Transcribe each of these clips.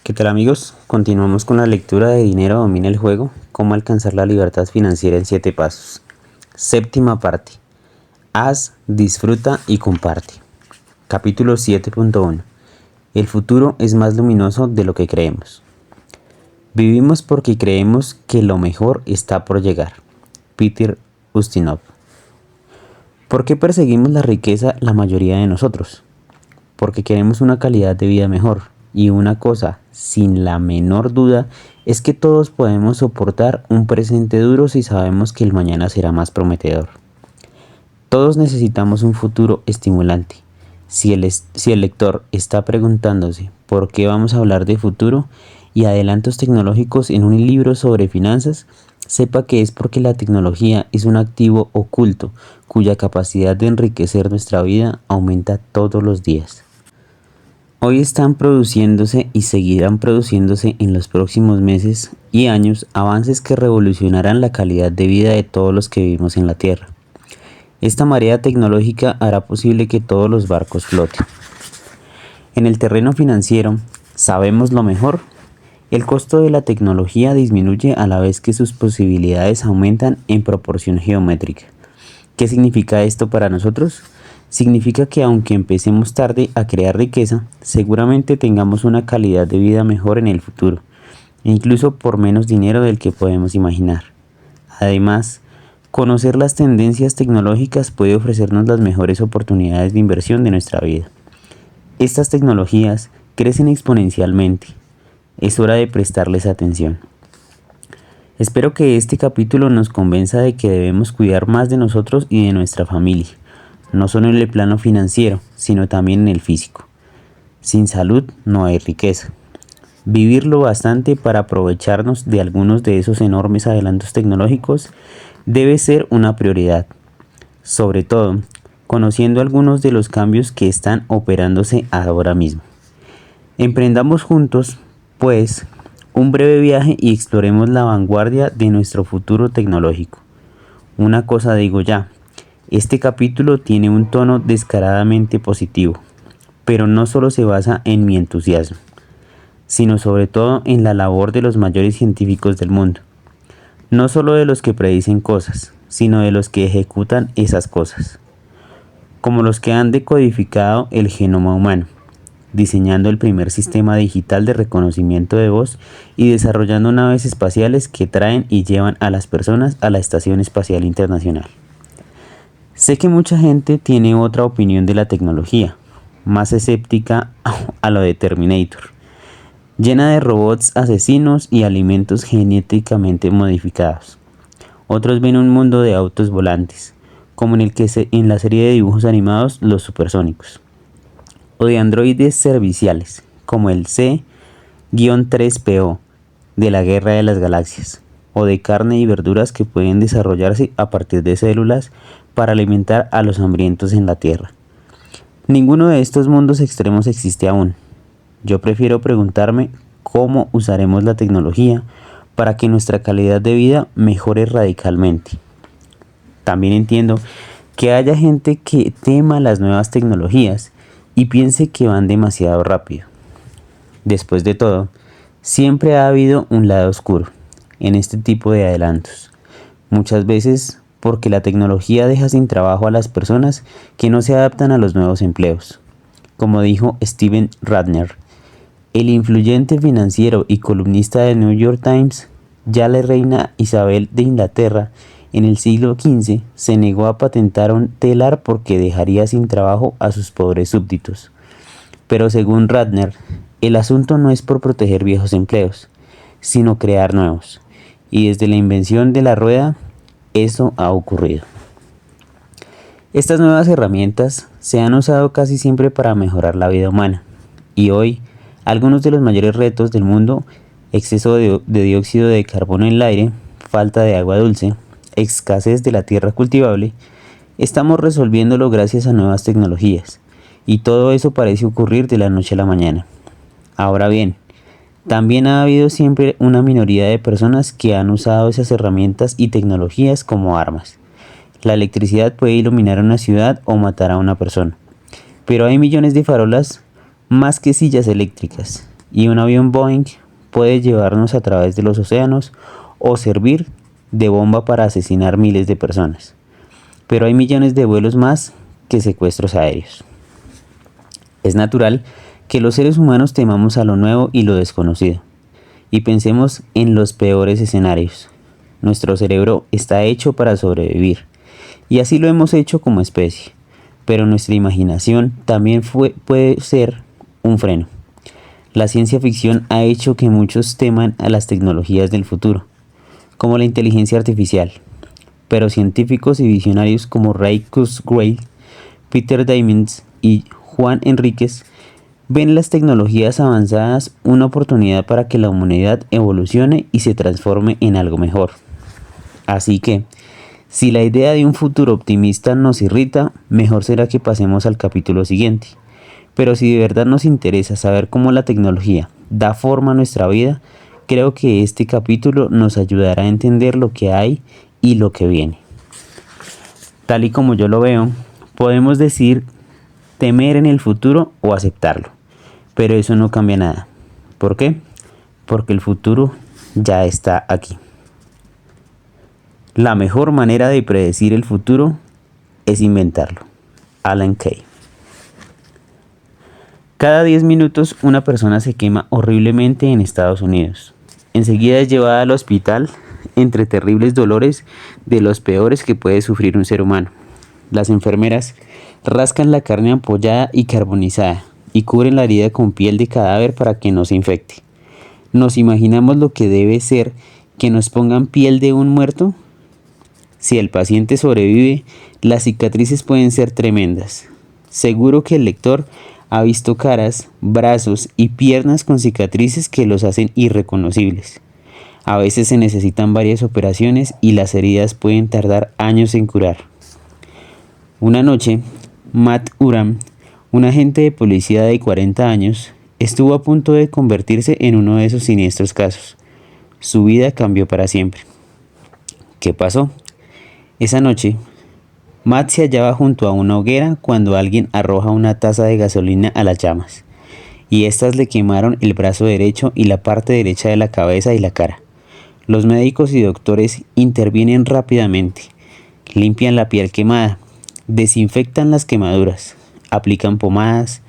¿Qué tal amigos? Continuamos con la lectura de Dinero domina el juego, cómo alcanzar la libertad financiera en 7 pasos. Séptima parte. Haz, disfruta y comparte. Capítulo 7.1. El futuro es más luminoso de lo que creemos. Vivimos porque creemos que lo mejor está por llegar. Peter Ustinov. ¿Por qué perseguimos la riqueza la mayoría de nosotros? Porque queremos una calidad de vida mejor. Y una cosa, sin la menor duda, es que todos podemos soportar un presente duro si sabemos que el mañana será más prometedor. Todos necesitamos un futuro estimulante. Si el lector está preguntándose por qué vamos a hablar de futuro y adelantos tecnológicos en un libro sobre finanzas, sepa que es porque la tecnología es un activo oculto cuya capacidad de enriquecer nuestra vida aumenta todos los días. Hoy están produciéndose y seguirán produciéndose en los próximos meses y años avances que revolucionarán la calidad de vida de todos los que vivimos en la Tierra. Esta marea tecnológica hará posible que todos los barcos floten. En el terreno financiero, ¿sabemos lo mejor? El costo de la tecnología disminuye a la vez que sus posibilidades aumentan en proporción geométrica. ¿Qué significa esto para nosotros? Significa que aunque empecemos tarde a crear riqueza, seguramente tengamos una calidad de vida mejor en el futuro, incluso por menos dinero del que podemos imaginar. Además, conocer las tendencias tecnológicas puede ofrecernos las mejores oportunidades de inversión de nuestra vida. Estas tecnologías crecen exponencialmente. Es hora de prestarles atención. Espero que este capítulo nos convenza de que debemos cuidar más de nosotros y de nuestra familia. No solo en el plano financiero, sino también en el físico. Sin salud no hay riqueza. Vivir lo bastante para aprovecharnos de algunos de esos enormes adelantos tecnológicos debe ser una prioridad. Sobre todo, conociendo algunos de los cambios que están operándose ahora mismo. Emprendamos juntos, pues, un breve viaje y exploremos la vanguardia de nuestro futuro tecnológico. Una cosa digo ya. Este capítulo tiene un tono descaradamente positivo, pero no solo se basa en mi entusiasmo, sino sobre todo en la labor de los mayores científicos del mundo. No solo de los que predicen cosas, sino de los que ejecutan esas cosas, como los que han decodificado el genoma humano, diseñando el primer sistema digital de reconocimiento de voz y desarrollando naves espaciales que traen y llevan a las personas a la Estación Espacial Internacional. Sé que mucha gente tiene otra opinión de la tecnología, más escéptica a lo de Terminator, llena de robots asesinos y alimentos genéticamente modificados. Otros ven un mundo de autos volantes, como en la serie de dibujos animados Los Supersónicos, o de androides serviciales, como el C-3PO de la Guerra de las Galaxias, o de carne y verduras que pueden desarrollarse a partir de células para alimentar a los hambrientos en la Tierra. Ninguno de estos mundos extremos existe aún. Yo prefiero preguntarme cómo usaremos la tecnología para que nuestra calidad de vida mejore radicalmente. También entiendo que haya gente que tema las nuevas tecnologías y piense que van demasiado rápido. Después de todo, siempre ha habido un lado oscuro en este tipo de adelantos. Muchas veces porque la tecnología deja sin trabajo a las personas que no se adaptan a los nuevos empleos. Como dijo Steven Rattner, el influyente financiero y columnista del New York Times, ya la reina Isabel de Inglaterra en el siglo XV se negó a patentar un telar porque dejaría sin trabajo a sus pobres súbditos. Pero según Rattner, el asunto no es por proteger viejos empleos, sino crear nuevos. Y desde la invención de la rueda, eso ha ocurrido. Estas nuevas herramientas se han usado casi siempre para mejorar la vida humana. Y hoy, algunos de los mayores retos del mundo, exceso de dióxido de carbono en el aire, falta de agua dulce, escasez de la tierra cultivable, estamos resolviéndolo gracias a nuevas tecnologías. Y todo eso parece ocurrir de la noche a la mañana. Ahora bien, también ha habido siempre una minoría de personas que han usado esas herramientas y tecnologías como armas. La electricidad puede iluminar una ciudad o matar a una persona, pero hay millones de farolas más que sillas eléctricas, y un avión Boeing puede llevarnos a través de los océanos o servir de bomba para asesinar miles de personas. Pero hay millones de vuelos más que secuestros aéreos. Es natural que los seres humanos temamos a lo nuevo y lo desconocido, y pensemos en los peores escenarios. Nuestro cerebro está hecho para sobrevivir, y así lo hemos hecho como especie, pero nuestra imaginación también puede ser un freno. La ciencia ficción ha hecho que muchos teman a las tecnologías del futuro, como la inteligencia artificial, pero científicos y visionarios como Ray Kurzweil, Peter Diamandis y Juan Enríquez ven las tecnologías avanzadas una oportunidad para que la humanidad evolucione y se transforme en algo mejor. Así que, si la idea de un futuro optimista nos irrita, mejor será que pasemos al capítulo siguiente. Pero si de verdad nos interesa saber cómo la tecnología da forma a nuestra vida, creo que este capítulo nos ayudará a entender lo que hay y lo que viene. Tal y como yo lo veo, podemos decir temer en el futuro o aceptarlo, pero eso no cambia nada. ¿Por qué? Porque el futuro ya está aquí. La mejor manera de predecir el futuro es inventarlo. Alan Kay. Cada 10 minutos una persona se quema horriblemente en Estados Unidos. Enseguida es llevada al hospital entre terribles dolores de los peores que puede sufrir un ser humano. Las enfermeras rascan la carne ampollada y carbonizada y cubren la herida con piel de cadáver para que no se infecte. ¿Nos imaginamos lo que debe ser que nos pongan piel de un muerto? Si el paciente sobrevive, las cicatrices pueden ser tremendas. Seguro que el lector ha visto caras, brazos y piernas con cicatrices que los hacen irreconocibles. A veces se necesitan varias operaciones y las heridas pueden tardar años en curar. Una noche, Matt Uram, un agente de policía de 40 años, estuvo a punto de convertirse en uno de esos siniestros casos. Su vida cambió para siempre. ¿Qué pasó? Esa noche, Matt se hallaba junto a una hoguera cuando alguien arroja una taza de gasolina a las llamas, y éstas le quemaron el brazo derecho y la parte derecha de la cabeza y la cara. Los médicos y doctores intervienen rápidamente, limpian la piel quemada, desinfectan las quemaduras, aplican pomadas.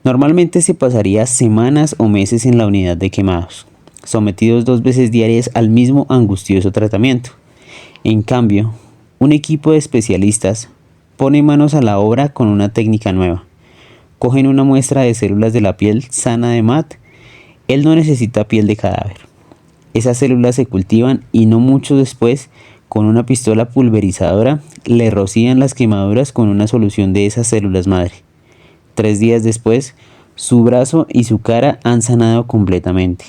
Normalmente se pasaría semanas o meses en la unidad de quemados, sometidos 2 veces diarias al mismo angustioso tratamiento. En cambio, un equipo de especialistas pone manos a la obra con una técnica nueva. Cogen una muestra de células de la piel sana de Matt. Él no necesita piel de cadáver. Esas células se cultivan y no mucho después, con una pistola pulverizadora, le rocían las quemaduras con una solución de esas células madre. 3 días después, su brazo y su cara han sanado completamente.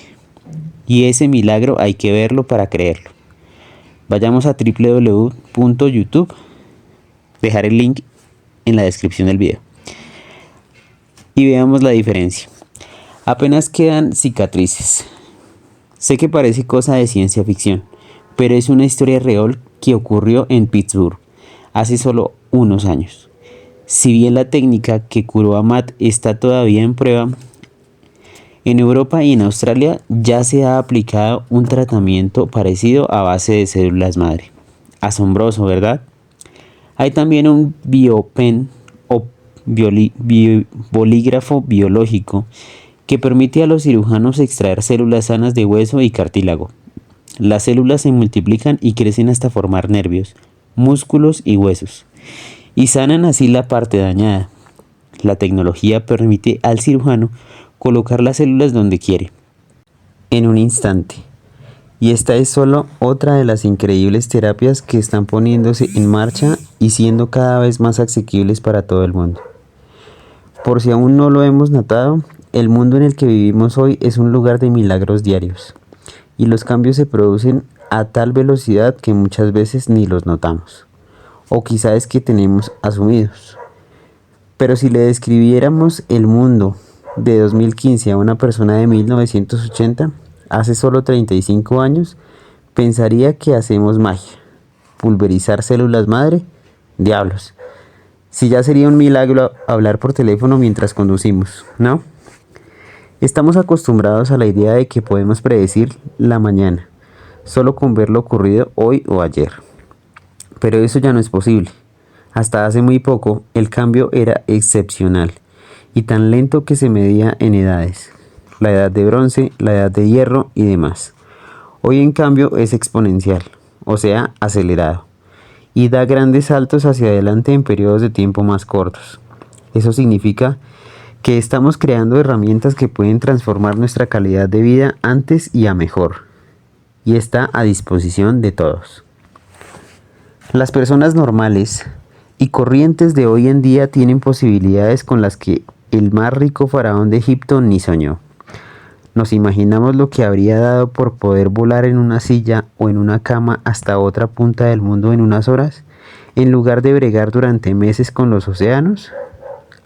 Y ese milagro hay que verlo para creerlo. Vayamos a www.youtube, dejaré el link en la descripción del video, y veamos la diferencia. Apenas quedan cicatrices. Sé que parece cosa de ciencia ficción, pero es una historia real que ocurrió en Pittsburgh hace solo unos años. Si bien la técnica que curó a Matt está todavía en prueba, en Europa y en Australia ya se ha aplicado un tratamiento parecido a base de células madre. Asombroso, ¿verdad? Hay también un biopen o bolígrafo biológico que permite a los cirujanos extraer células sanas de hueso y cartílago. Las células se multiplican y crecen hasta formar nervios, músculos y huesos, y sanan así la parte dañada. La tecnología permite al cirujano colocar las células donde quiere, en un instante. Y esta es solo otra de las increíbles terapias que están poniéndose en marcha y siendo cada vez más asequibles para todo el mundo. Por si aún no lo hemos notado, el mundo en el que vivimos hoy es un lugar de milagros diarios, y los cambios se producen a tal velocidad que muchas veces ni los notamos, o quizá es que tenemos asumidos. Pero si le describiéramos el mundo de 2015 a una persona de 1980, hace solo 35 años, pensaría que hacemos magia. Pulverizar células madre, diablos. Si ya sería un milagro hablar por teléfono mientras conducimos, ¿no? Estamos acostumbrados a la idea de que podemos predecir la mañana, solo con ver lo ocurrido hoy o ayer. Pero eso ya no es posible. Hasta hace muy poco, el cambio era excepcional y tan lento que se medía en edades, la edad de bronce, la edad de hierro y demás. Hoy en cambio es exponencial, o sea, acelerado, y da grandes saltos hacia adelante en periodos de tiempo más cortos. Eso significa que estamos creando herramientas que pueden transformar nuestra calidad de vida antes y a mejor, y está a disposición de todos. Las personas normales y corrientes de hoy en día tienen posibilidades con las que el más rico faraón de Egipto ni soñó. Nos imaginamos lo que habría dado por poder volar en una silla o en una cama hasta otra punta del mundo en unas horas, en lugar de bregar durante meses con los océanos.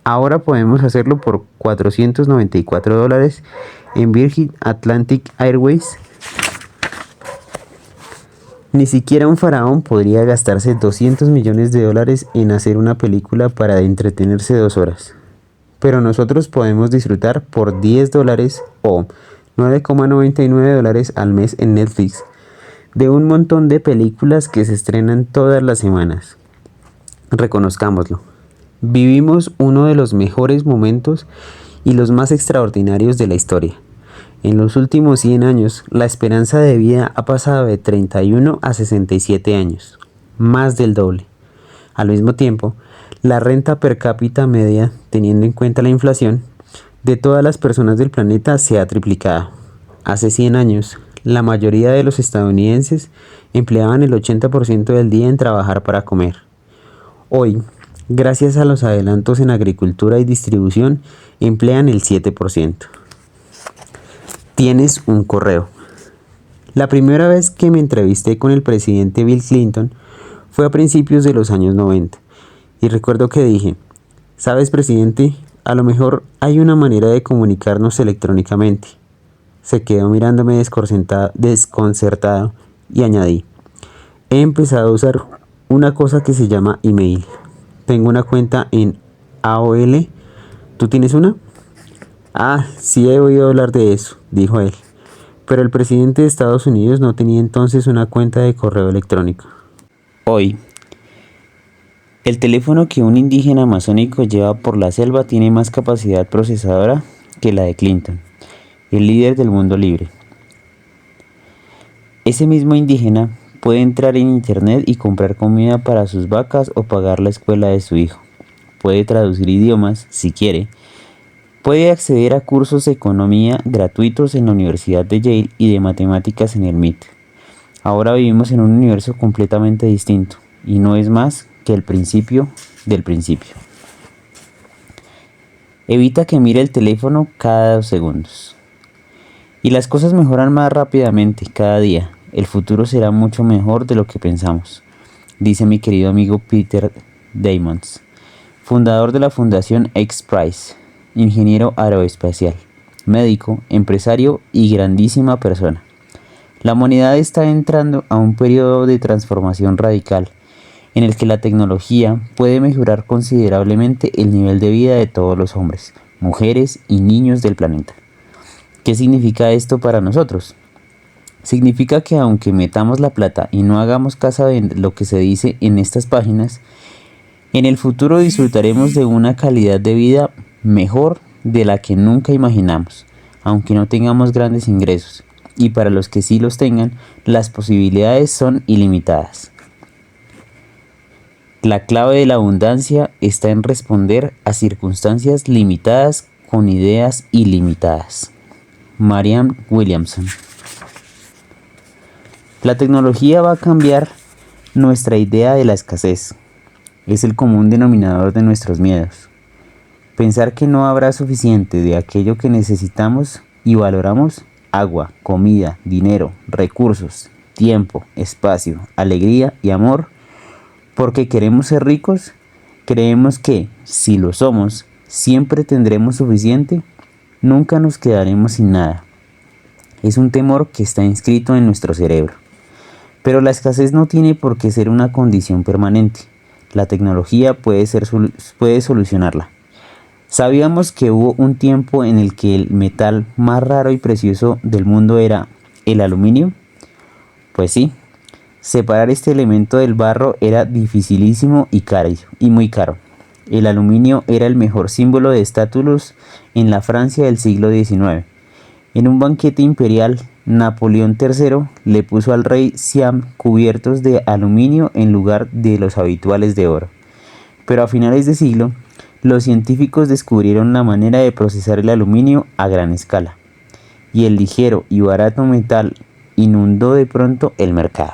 Ahora podemos hacerlo por $494 en Virgin Atlantic Airways. Ni siquiera un faraón podría gastarse $200 millones en hacer una película para entretenerse 2 horas. Pero nosotros podemos disfrutar por $10 o $9,99 al mes en Netflix de un montón de películas que se estrenan todas las semanas. Reconozcámoslo. Vivimos uno de los mejores momentos y los más extraordinarios de la historia. En los últimos 100 años, la esperanza de vida ha pasado de 31 a 67 años, más del doble. Al mismo tiempo, la renta per cápita media, teniendo en cuenta la inflación, de todas las personas del planeta se ha triplicado. Hace 100 años, la mayoría de los estadounidenses empleaban el 80% del día en trabajar para comer. Hoy, gracias a los adelantos en agricultura y distribución, emplean el 7%. Tienes un correo. La primera vez que me entrevisté con el presidente Bill Clinton fue a principios de los años 90. Y recuerdo que dije, ¿sabes, presidente? A lo mejor hay una manera de comunicarnos electrónicamente. Se quedó mirándome desconcertado y añadí, he empezado a usar una cosa que se llama email. Tengo una cuenta en AOL. ¿Tú tienes una? Ah, sí he oído hablar de eso, dijo él. Pero el presidente de Estados Unidos no tenía entonces una cuenta de correo electrónico. Hoy, el teléfono que un indígena amazónico lleva por la selva tiene más capacidad procesadora que la de Clinton, el líder del mundo libre. Ese mismo indígena puede entrar en internet y comprar comida para sus vacas o pagar la escuela de su hijo. Puede traducir idiomas, si quiere. Puede acceder a cursos de economía gratuitos en la Universidad de Yale y de matemáticas en el MIT. Ahora vivimos en un universo completamente distinto y no es más que el principio del principio. Evita que mire el teléfono cada 2 segundos. Y las cosas mejoran más rápidamente cada día. El futuro será mucho mejor de lo que pensamos, dice mi querido amigo Peter Diamandis, fundador de la Fundación X Prize, ingeniero aeroespacial, médico, empresario y grandísima persona. La humanidad está entrando a un periodo de transformación radical, en el que la tecnología puede mejorar considerablemente el nivel de vida de todos los hombres, mujeres y niños del planeta. ¿Qué significa esto para nosotros? Significa que aunque metamos la plata y no hagamos caso de lo que se dice en estas páginas, en el futuro disfrutaremos de una calidad de vida mejor de la que nunca imaginamos, aunque no tengamos grandes ingresos, y para los que sí los tengan, las posibilidades son ilimitadas. La clave de la abundancia está en responder a circunstancias limitadas con ideas ilimitadas. Marianne Williamson. La tecnología va a cambiar nuestra idea de la escasez. Es el común denominador de nuestros miedos. Pensar que no habrá suficiente de aquello que necesitamos y valoramos, agua, comida, dinero, recursos, tiempo, espacio, alegría y amor, porque queremos ser ricos, creemos que, si lo somos, siempre tendremos suficiente, nunca nos quedaremos sin nada. Es un temor que está inscrito en nuestro cerebro. Pero la escasez no tiene por qué ser una condición permanente. La tecnología puede solucionarla. ¿Sabíamos que hubo un tiempo en el que el metal más raro y precioso del mundo era el aluminio? Pues sí, separar este elemento del barro era dificilísimo y muy caro. El aluminio era el mejor símbolo de estatus en la Francia del siglo XIX. En un banquete imperial, Napoleón III le puso al rey Siam cubiertos de aluminio en lugar de los habituales de oro. Pero a finales de siglo, los científicos descubrieron la manera de procesar el aluminio a gran escala, y el ligero y barato metal inundó de pronto el mercado.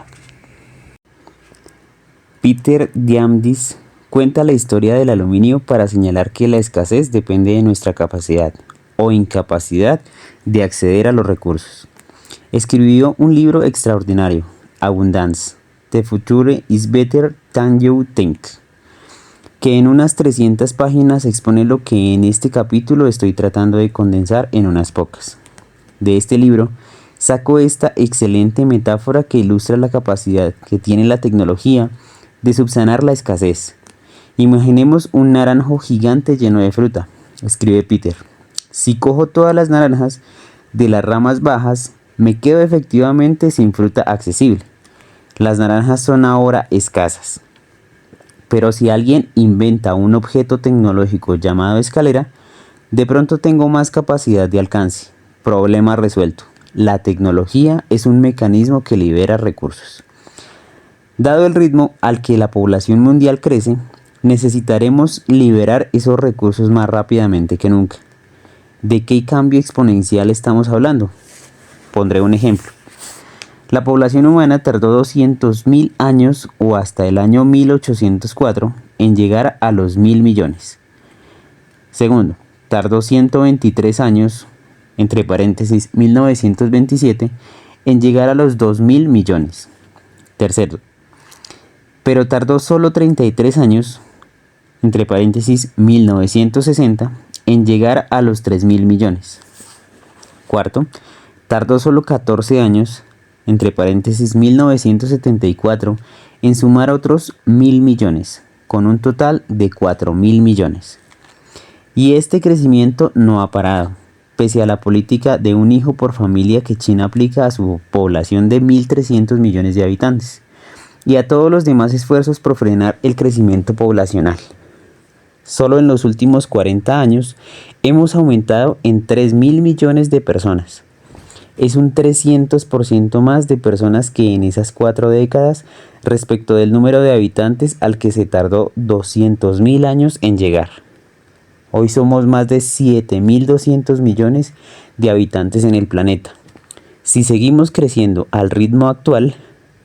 Peter Diamandis cuenta la historia del aluminio para señalar que la escasez depende de nuestra capacidad o incapacidad de acceder a los recursos. Escribió un libro extraordinario, Abundance: The Future is Better Than You Think, que en unas 300 páginas expone lo que en este capítulo estoy tratando de condensar en unas pocas. De este libro saco esta excelente metáfora que ilustra la capacidad que tiene la tecnología de subsanar la escasez. Imaginemos un naranjo gigante lleno de fruta, escribe Peter. Si cojo todas las naranjas de las ramas bajas, me quedo efectivamente sin fruta accesible. Las naranjas son ahora escasas. Pero si alguien inventa un objeto tecnológico llamado escalera, de pronto tengo más capacidad de alcance. Problema resuelto. La tecnología es un mecanismo que libera recursos. Dado el ritmo al que la población mundial crece, necesitaremos liberar esos recursos más rápidamente que nunca. ¿De qué cambio exponencial estamos hablando? Pondré un ejemplo. La población humana tardó 200.000 años o hasta el año 1804 en llegar a los 1.000 millones. Segundo, tardó 123 años, entre paréntesis 1927, en llegar a los 2.000 millones. Tercero, pero tardó solo 33 años, entre paréntesis 1960, en llegar a los 3.000 millones. Cuarto, tardó solo 14 años, entre paréntesis 1974, en sumar otros 1.000 millones, con un total de 4.000 millones. Y este crecimiento no ha parado, pese a la política de un hijo por familia que China aplica a su población de 1.300 millones de habitantes, y a todos los demás esfuerzos por frenar el crecimiento poblacional. Solo en los últimos 40 años hemos aumentado en 3.000 millones de personas. Es un 300% más de personas que en esas 4 décadas respecto del número de habitantes al que se tardó 200.000 años en llegar. Hoy somos más de 7.200 millones de habitantes en el planeta. Si seguimos creciendo al ritmo actual,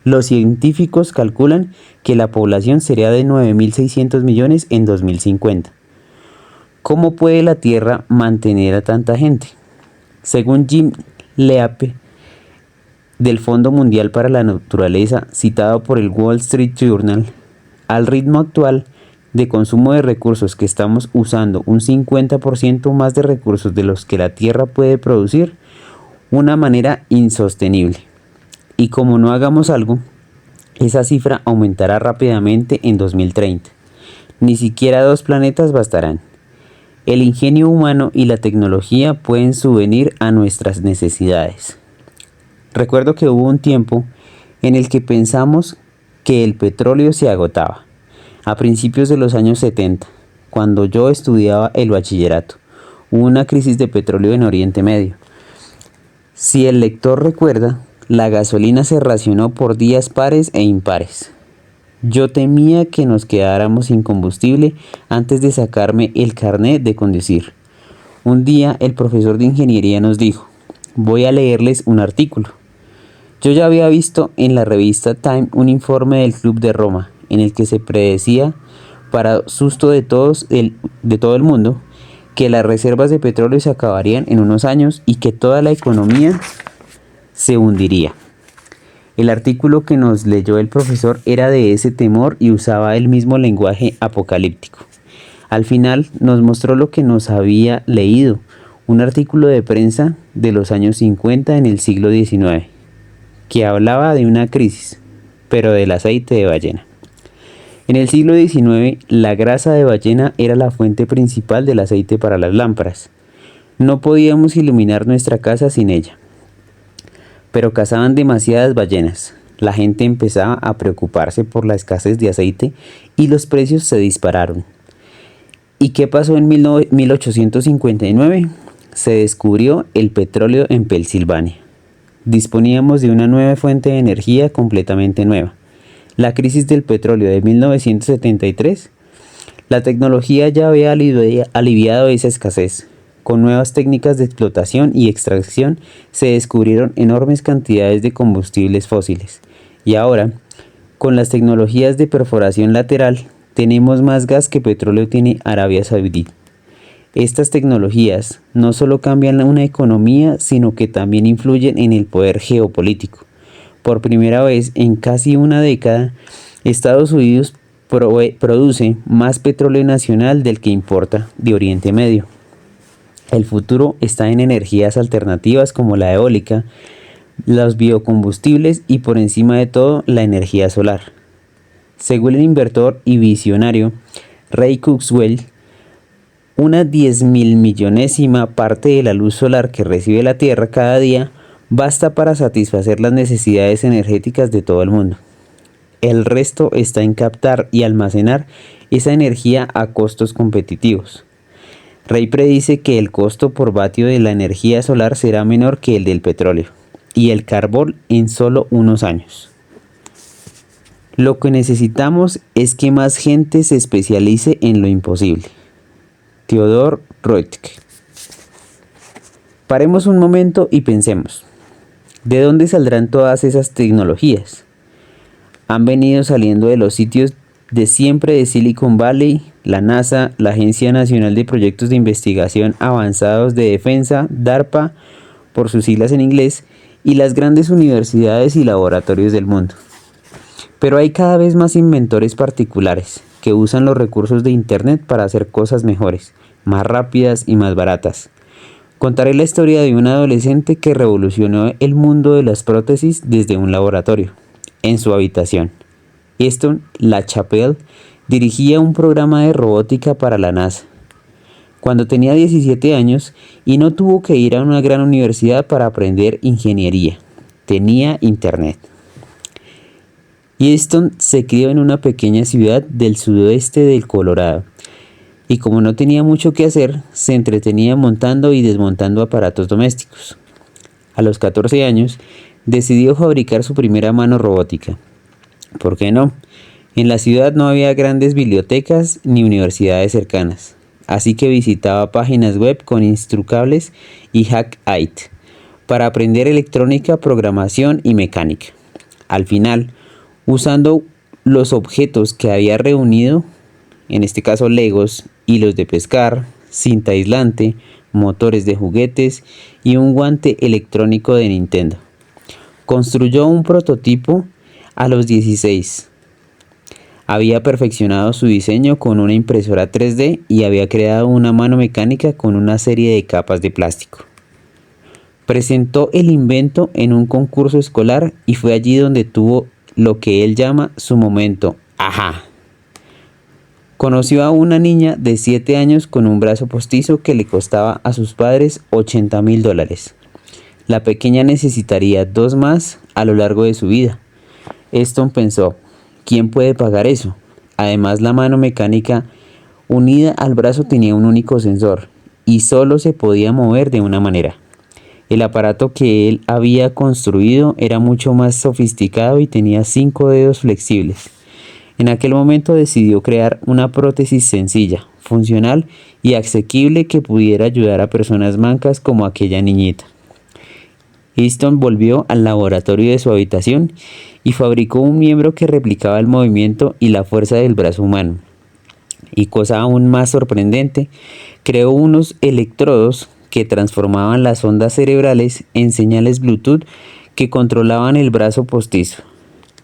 los científicos calculan que la población sería de 9.600 millones en 2050. ¿Cómo puede la Tierra mantener a tanta gente? Según Jim Leape, del Fondo Mundial para la Naturaleza, citado por el Wall Street Journal, al ritmo actual de consumo de recursos que estamos usando un 50% más de recursos de los que la Tierra puede producir, una manera insostenible. Y como no hagamos algo, esa cifra aumentará rápidamente en 2030. Ni siquiera 2 planetas bastarán. El ingenio humano y la tecnología pueden subvenir a nuestras necesidades. Recuerdo que hubo un tiempo en el que pensamos que el petróleo se agotaba, a principios de los años 70, cuando yo estudiaba el bachillerato. Hubo una crisis de petróleo en Oriente Medio. Si el lector recuerda, la gasolina se racionó por días pares e impares. Yo temía que nos quedáramos sin combustible antes de sacarme el carnet de conducir. Un día el profesor de ingeniería nos dijo: voy a leerles un artículo. Yo ya había visto en la revista Time un informe del Club de Roma, en el que se predecía, para susto de todo el mundo, que las reservas de petróleo se acabarían en unos años y que toda la economía se hundiría. El artículo que nos leyó el profesor era de ese temor y usaba el mismo lenguaje apocalíptico. Al final nos mostró lo que nos había leído, un artículo de prensa de los años 50 en el siglo XIX, que hablaba de una crisis, pero del aceite de ballena. En el siglo XIX, la grasa de ballena era la fuente principal del aceite para las lámparas. No podíamos iluminar nuestra casa sin ella. Pero cazaban demasiadas ballenas. La gente empezaba a preocuparse por la escasez de aceite y los precios se dispararon. ¿Y qué pasó en 1859? Se descubrió el petróleo en Pensilvania. Disponíamos de una nueva fuente de energía completamente nueva. La crisis del petróleo de 1973. La tecnología ya había aliviado esa escasez. Con nuevas técnicas de explotación y extracción se descubrieron enormes cantidades de combustibles fósiles. Y ahora, con las tecnologías de perforación lateral, tenemos más gas que petróleo tiene Arabia Saudí. Estas tecnologías no solo cambian una economía, sino que también influyen en el poder geopolítico. Por primera vez en casi una década, Estados Unidos produce más petróleo nacional del que importa de Oriente Medio. El futuro está en energías alternativas como la eólica, los biocombustibles y por encima de todo la energía solar. Según el inversor y visionario Ray Kurzweil, una 10.000.000.000ª parte de la luz solar que recibe la Tierra cada día basta para satisfacer las necesidades energéticas de todo el mundo. El resto está en captar y almacenar esa energía a costos competitivos. Ray predice que el costo por vatio de la energía solar será menor que el del petróleo y el carbón en solo unos años. Lo que necesitamos es que más gente se especialice en lo imposible. Theodor Roethke. Paremos un momento y pensemos, ¿de dónde saldrán todas esas tecnologías? Han venido saliendo de los sitios de siempre de Silicon Valley, la NASA, la Agencia Nacional de Proyectos de Investigación Avanzados de Defensa, DARPA, por sus siglas en inglés, y las grandes universidades y laboratorios del mundo. Pero hay cada vez más inventores particulares que usan los recursos de Internet para hacer cosas mejores, más rápidas y más baratas. Contaré la historia de un adolescente que revolucionó el mundo de las prótesis desde un laboratorio, en su habitación. Easton LaChapelle dirigía un programa de robótica para la NASA. Cuando tenía 17 años y no tuvo que ir a una gran universidad para aprender ingeniería, tenía Internet. Easton se crió en una pequeña ciudad del sudoeste del Colorado y como no tenía mucho que hacer, se entretenía montando y desmontando aparatos domésticos. A los 14 años, decidió fabricar su primera mano robótica. ¿Por qué no? En la ciudad no había grandes bibliotecas ni universidades cercanas, así que visitaba páginas web con instrucables y Hackite para aprender electrónica, programación y mecánica. Al final, usando los objetos que había reunido, en este caso Legos, hilos de pescar, cinta aislante, motores de juguetes y un guante electrónico de Nintendo, construyó un prototipo a los 16. Había perfeccionado su diseño con una impresora 3D y había creado una mano mecánica con una serie de capas de plástico. Presentó el invento en un concurso escolar y fue allí donde tuvo lo que él llama su momento ¡ajá! Conoció a una niña de 7 años con un brazo postizo que le costaba a sus padres $80,000. La pequeña necesitaría 2 más a lo largo de su vida. Easton pensó, ¿quién puede pagar eso? Además, la mano mecánica unida al brazo tenía un único sensor y solo se podía mover de una manera. El aparato que él había construido era mucho más sofisticado y tenía 5 dedos flexibles. En aquel momento decidió crear una prótesis sencilla, funcional y asequible que pudiera ayudar a personas mancas como aquella niñita. Easton volvió al laboratorio de su habitación y fabricó un miembro que replicaba el movimiento y la fuerza del brazo humano. Y cosa aún más sorprendente, creó unos electrodos que transformaban las ondas cerebrales en señales Bluetooth que controlaban el brazo postizo.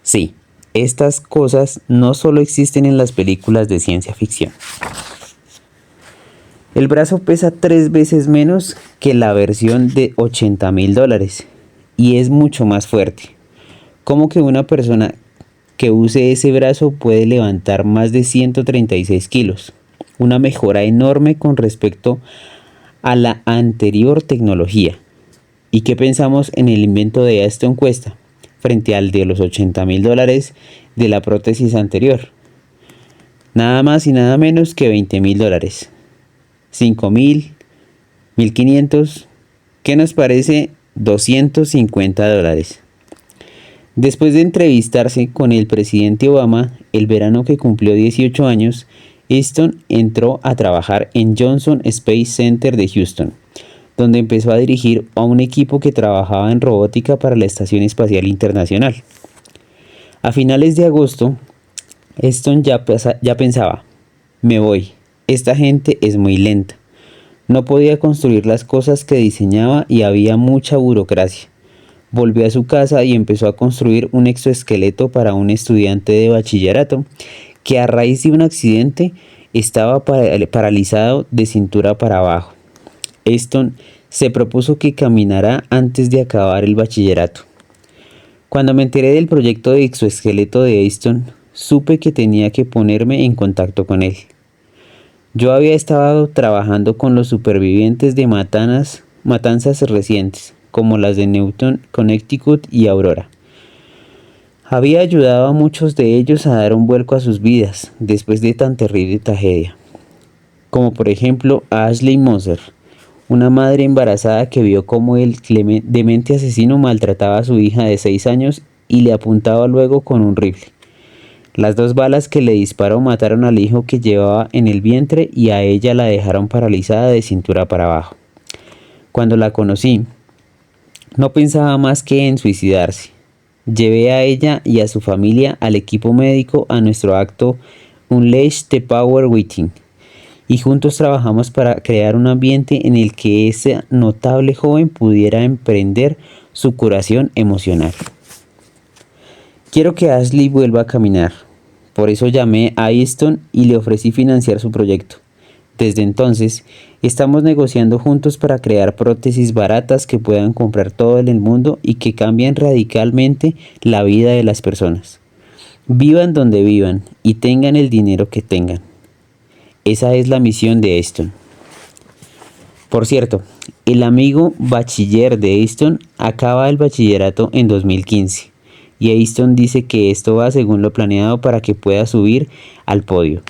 Sí, estas cosas no solo existen en las películas de ciencia ficción. El brazo pesa 3 veces menos que la versión de $80,000 y es mucho más fuerte. ¿Cómo que una persona que use ese brazo puede levantar más de 136 kilos, una mejora enorme con respecto a la anterior tecnología. ¿Y qué pensamos en el invento de esta encuesta frente al de los $80.000 de la prótesis anterior? Nada más y nada menos que $20.000. 5.000, 1.500, ¿qué nos parece? $250. Después de entrevistarse con el presidente Obama, el verano que cumplió 18 años, Easton entró a trabajar en Johnson Space Center de Houston, donde empezó a dirigir a un equipo que trabajaba en robótica para la Estación Espacial Internacional. A finales de agosto, Easton ya pensaba, me voy, esta gente es muy lenta. No podía construir las cosas que diseñaba y había mucha burocracia. Volvió a su casa y empezó a construir un exoesqueleto para un estudiante de bachillerato que a raíz de un accidente estaba paralizado de cintura para abajo. Easton se propuso que caminará antes de acabar el bachillerato. Cuando me enteré del proyecto de exoesqueleto de Easton, supe que tenía que ponerme en contacto con él. Yo había estado trabajando con los supervivientes de matanzas recientes, como las de Newton, Connecticut y Aurora. Había ayudado a muchos de ellos a dar un vuelco a sus vidas después de tan terrible tragedia, como por ejemplo a Ashley Moser, una madre embarazada que vio cómo el demente asesino maltrataba a su hija de 6 años y le apuntaba luego con un rifle. Las 2 balas que le disparó mataron al hijo que llevaba en el vientre y a ella la dejaron paralizada de cintura para abajo. Cuando la conocí, no pensaba más que en suicidarse. Llevé a ella y a su familia al equipo médico a nuestro acto Unleash the Power Within y juntos trabajamos para crear un ambiente en el que ese notable joven pudiera emprender su curación emocional. Quiero que Ashley vuelva a caminar. Por eso llamé a Easton y le ofrecí financiar su proyecto. Desde entonces, estamos negociando juntos para crear prótesis baratas que puedan comprar todo en el mundo y que cambien radicalmente la vida de las personas. Vivan donde vivan y tengan el dinero que tengan. Esa es la misión de Easton. Por cierto, el amigo bachiller de Easton acaba el bachillerato en 2015 y Easton dice que esto va según lo planeado para que pueda subir al podio.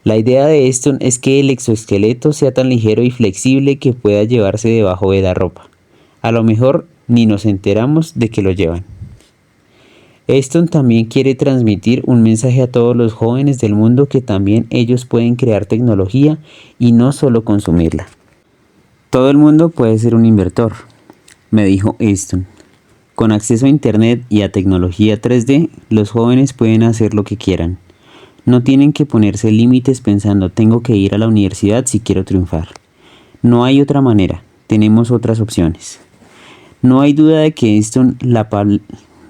La idea de Easton es que el exoesqueleto sea tan ligero y flexible que pueda llevarse debajo de la ropa. A lo mejor ni nos enteramos de que lo llevan. Easton también quiere transmitir un mensaje a todos los jóvenes del mundo que también ellos pueden crear tecnología y no solo consumirla. Todo el mundo puede ser un inventor, me dijo Easton. Con acceso a internet y a tecnología 3D, los jóvenes pueden hacer lo que quieran. No tienen que ponerse límites pensando tengo que ir a la universidad si quiero triunfar. No hay otra manera, tenemos otras opciones. No hay duda de que Easton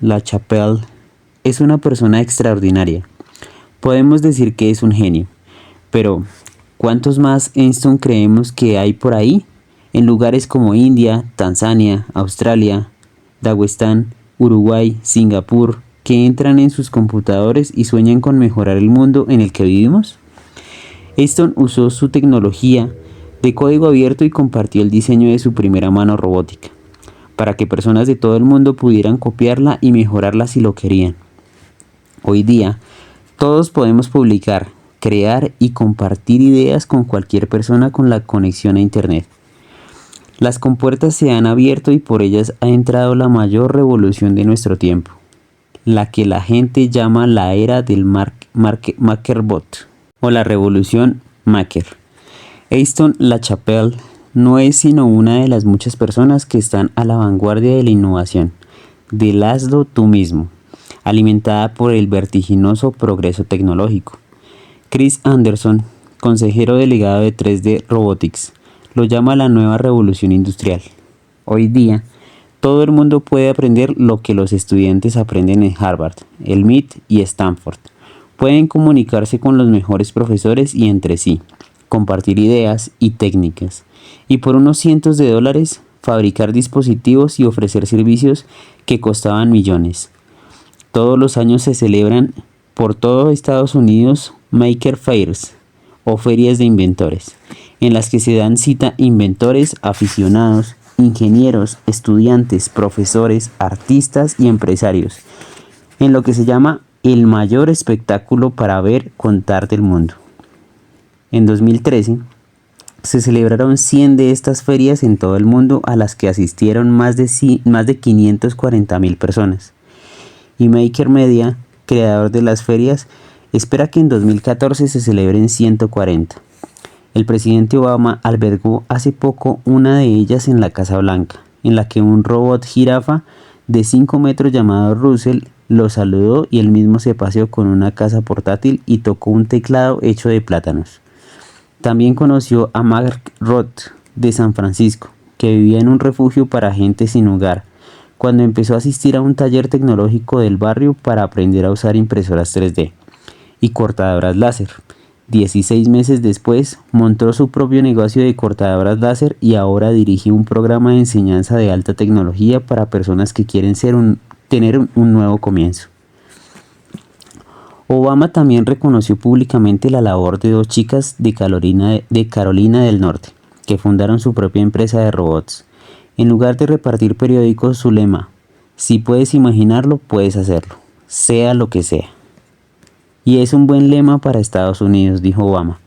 LaChapelle es una persona extraordinaria. Podemos decir que es un genio, pero ¿cuántos más Easton creemos que hay por ahí? En lugares como India, Tanzania, Australia, Daguestán, Uruguay, Singapur, que entran en sus computadores y sueñan con mejorar el mundo en el que vivimos. Easton usó su tecnología de código abierto y compartió el diseño de su primera mano robótica, para que personas de todo el mundo pudieran copiarla y mejorarla si lo querían. Hoy día, todos podemos publicar, crear y compartir ideas con cualquier persona con la conexión a internet. Las compuertas se han abierto y por ellas ha entrado la mayor revolución de nuestro tiempo, la que la gente llama la era del MakerBot o la revolución Maker. Easton LaChapelle no es sino una de las muchas personas que están a la vanguardia de la innovación, del hazlo tú mismo, alimentada por el vertiginoso progreso tecnológico. Chris Anderson, consejero delegado de 3D Robotics, lo llama la nueva revolución industrial. Hoy día, todo el mundo puede aprender lo que los estudiantes aprenden en Harvard, el MIT y Stanford. Pueden comunicarse con los mejores profesores y entre sí, compartir ideas y técnicas, y por unos cientos de dólares fabricar dispositivos y ofrecer servicios que costaban millones. Todos los años se celebran por todo Estados Unidos Maker Fairs o ferias de inventores, en las que se dan cita inventores, aficionados, ingenieros, estudiantes, profesores, artistas y empresarios, en lo que se llama el mayor espectáculo para ver contar del mundo. En 2013 se celebraron 100 de estas ferias en todo el mundo, a las que asistieron más de 540.000 personas. Y Maker Media, creador de las ferias, espera que en 2014 se celebren 140. El presidente Obama albergó hace poco una de ellas en la Casa Blanca, en la que un robot jirafa de 5 metros llamado Russell lo saludó, y él mismo se paseó con una casa portátil y tocó un teclado hecho de plátanos. También conoció a Mark Roth de San Francisco, que vivía en un refugio para gente sin hogar, cuando empezó a asistir a un taller tecnológico del barrio para aprender a usar impresoras 3D y cortadoras láser. 16 meses después, montó su propio negocio de cortadoras láser y ahora dirige un programa de enseñanza de alta tecnología para personas que quieren tener un nuevo comienzo. Obama también reconoció públicamente la labor de dos chicas de Carolina del Norte, que fundaron su propia empresa de robots. En lugar de repartir periódicos, su lema: si puedes imaginarlo, puedes hacerlo, sea lo que sea. Y es un buen lema para Estados Unidos, dijo Obama.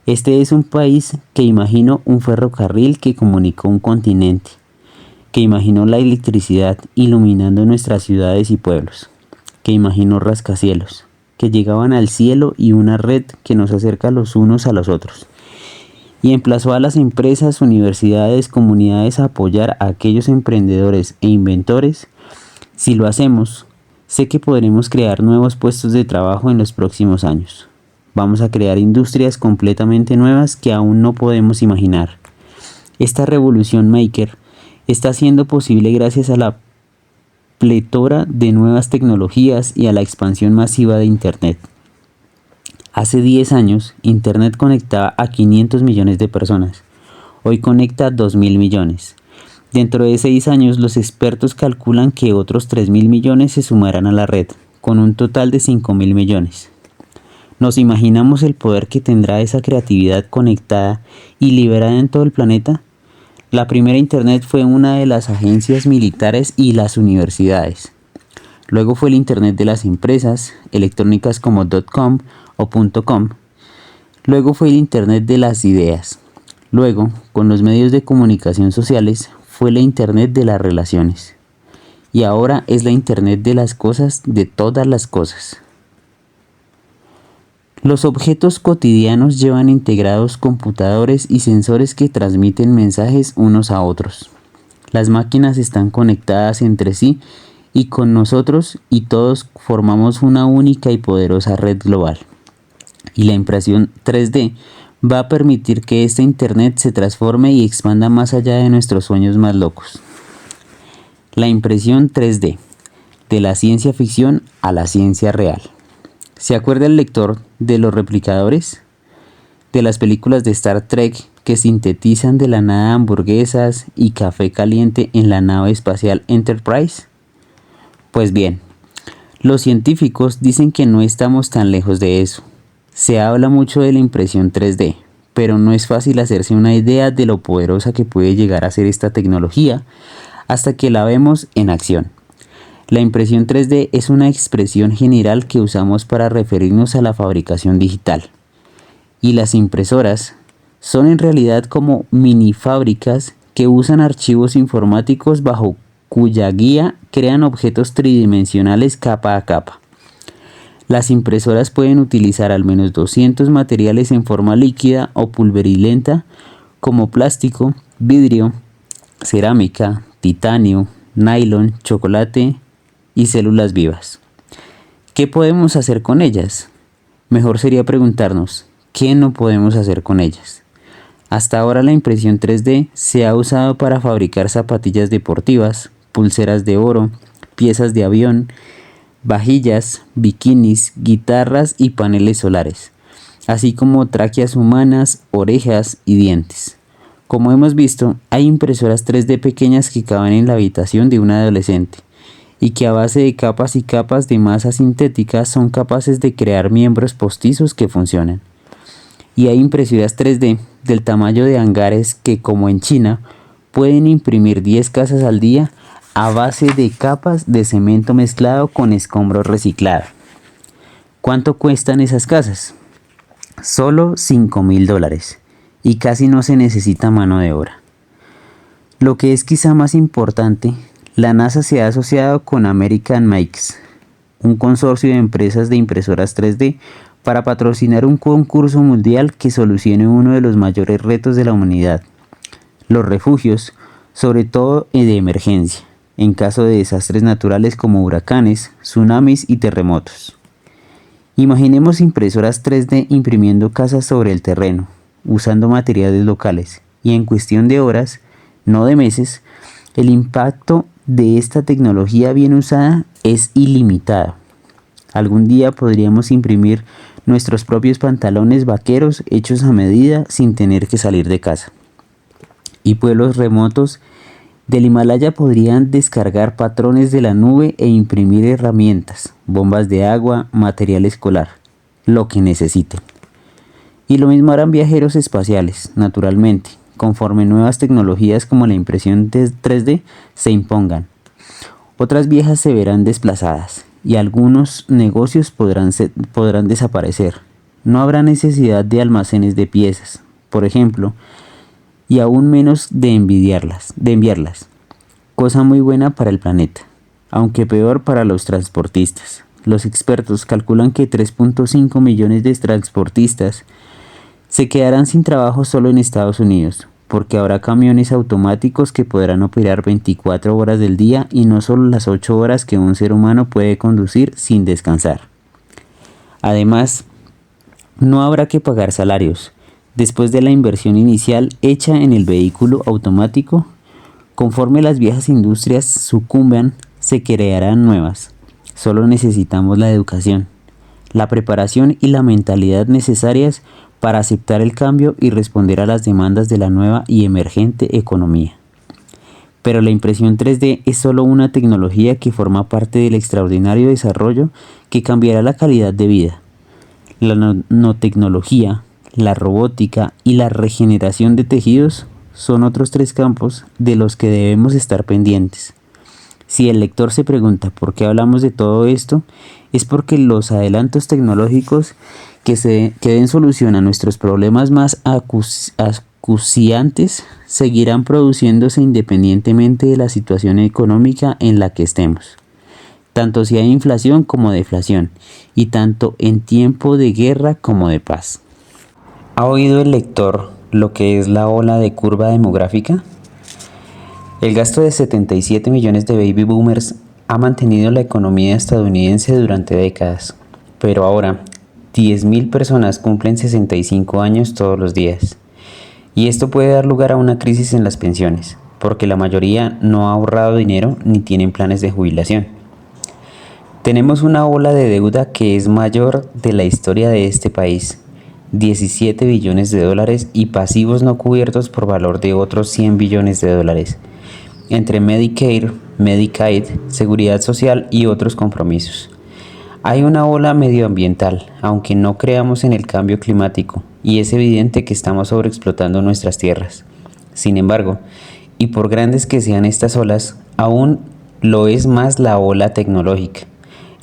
Este es un país que imaginó un ferrocarril que comunicó un continente, que imaginó la electricidad iluminando nuestras ciudades y pueblos, que imaginó rascacielos que llegaban al cielo y una red que nos acerca los unos a los otros, y emplazó a las empresas, universidades, comunidades a apoyar a aquellos emprendedores e inventores. Si lo hacemos, sé que podremos crear nuevos puestos de trabajo en los próximos años. Vamos a crear industrias completamente nuevas que aún no podemos imaginar. Esta revolución maker está siendo posible gracias a la pletora de nuevas tecnologías y a la expansión masiva de Internet. Hace 10 años, Internet conectaba a 500 millones de personas. Hoy conecta a 2.000 millones. Dentro de 6 años, los expertos calculan que otros 3.000 millones se sumarán a la red, con un total de 5.000 millones. ¿Nos imaginamos el poder que tendrá esa creatividad conectada y liberada en todo el planeta? La primera Internet fue una de las agencias militares y las universidades. Luego fue el Internet de las empresas electrónicas como .com o .com. Luego fue el Internet de las ideas. Luego, con los medios de comunicación sociales, fue la Internet de las relaciones. Y ahora es la Internet de las cosas, de todas las cosas. Los objetos cotidianos llevan integrados computadores y sensores que transmiten mensajes unos a otros. Las máquinas están conectadas entre sí y con nosotros, y todos formamos una única y poderosa red global. Y la impresión 3D va a permitir que esta Internet se transforme y expanda más allá de nuestros sueños más locos. La impresión 3D, de la ciencia ficción a la ciencia real. ¿Se acuerda el lector de los replicadores? De las películas de Star Trek que sintetizan de la nada hamburguesas y café caliente en la nave espacial Enterprise. Pues bien, los científicos dicen que no estamos tan lejos de eso. Se habla mucho de la impresión 3D, pero no es fácil hacerse una idea de lo poderosa que puede llegar a ser esta tecnología hasta que la vemos en acción. La impresión 3D es una expresión general que usamos para referirnos a la fabricación digital. Y las impresoras son en realidad como mini fábricas que usan archivos informáticos bajo cuya guía crean objetos tridimensionales capa a capa. Las impresoras pueden utilizar al menos 200 materiales en forma líquida o pulverilenta, como plástico, vidrio, cerámica, titanio, nylon, chocolate y células vivas. ¿Qué podemos hacer con ellas? Mejor sería preguntarnos, ¿qué no podemos hacer con ellas? Hasta ahora la impresión 3D se ha usado para fabricar zapatillas deportivas, pulseras de oro, piezas de avión, vajillas, bikinis, guitarras y paneles solares, así como tráqueas humanas, orejas y dientes. Como hemos visto, hay impresoras 3D pequeñas que caben en la habitación de un adolescente, y que a base de capas y capas de masa sintética son capaces de crear miembros postizos que funcionan. Y hay impresoras 3D del tamaño de hangares que, como en China, pueden imprimir 10 casas al día a base de capas de cemento mezclado con escombros reciclados. ¿Cuánto cuestan esas casas? Solo $5.000 y casi no se necesita mano de obra. Lo que es quizá más importante, la NASA se ha asociado con American Makes, un consorcio de empresas de impresoras 3D, para patrocinar un concurso mundial que solucione uno de los mayores retos de la humanidad: los refugios, sobre todo de emergencia, en caso de desastres naturales como huracanes, tsunamis y terremotos. Imaginemos impresoras 3D imprimiendo casas sobre el terreno, usando materiales locales, y en cuestión de horas, no de meses, el impacto de esta tecnología bien usada es ilimitado. Algún día podríamos imprimir nuestros propios pantalones vaqueros hechos a medida sin tener que salir de casa. Y pueblos remotos del Himalaya podrían descargar patrones de la nube e imprimir herramientas, bombas de agua, material escolar, lo que necesiten. Y lo mismo harán viajeros espaciales, naturalmente, conforme nuevas tecnologías como la impresión 3D se impongan. Otras viejas se verán desplazadas y algunos negocios podrán desaparecer. No habrá necesidad de almacenes de piezas, por ejemplo, y aún menos de enviarlas, cosa muy buena para el planeta, aunque peor para los transportistas. Los expertos calculan que 3.5 millones de transportistas se quedarán sin trabajo solo en Estados Unidos, porque habrá camiones automáticos que podrán operar 24 horas del día y no solo las 8 horas que un ser humano puede conducir sin descansar. Además, no habrá que pagar salarios. Después de la inversión inicial hecha en el vehículo automático, conforme las viejas industrias sucumban, se crearán nuevas. Solo necesitamos la educación, la preparación y la mentalidad necesarias para aceptar el cambio y responder a las demandas de la nueva y emergente economía. Pero la impresión 3D es solo una tecnología que forma parte del extraordinario desarrollo que cambiará la calidad de vida. La nanotecnología, la robótica y la regeneración de tejidos son otros 3 campos de los que debemos estar pendientes. Si el lector se pregunta por qué hablamos de todo esto, es porque los adelantos tecnológicos que den solución a nuestros problemas más acuciantes seguirán produciéndose independientemente de la situación económica en la que estemos, tanto si hay inflación como deflación, y tanto en tiempo de guerra como de paz. ¿Ha oído el lector lo que es la ola de curva demográfica? El gasto de 77 millones de baby boomers ha mantenido la economía estadounidense durante décadas, pero ahora 10.000 personas cumplen 65 años todos los días. Y esto puede dar lugar a una crisis en las pensiones, porque la mayoría no ha ahorrado dinero ni tienen planes de jubilación. Tenemos una ola de deuda que es mayor de la historia de este país, 17 billones de dólares, y pasivos no cubiertos por valor de otros 100 billones de dólares, entre Medicare, Medicaid, Seguridad Social y otros compromisos. Hay una ola medioambiental, aunque no creamos en el cambio climático, y es evidente que estamos sobreexplotando nuestras tierras. Sin embargo, y por grandes que sean estas olas, aún lo es más la ola tecnológica.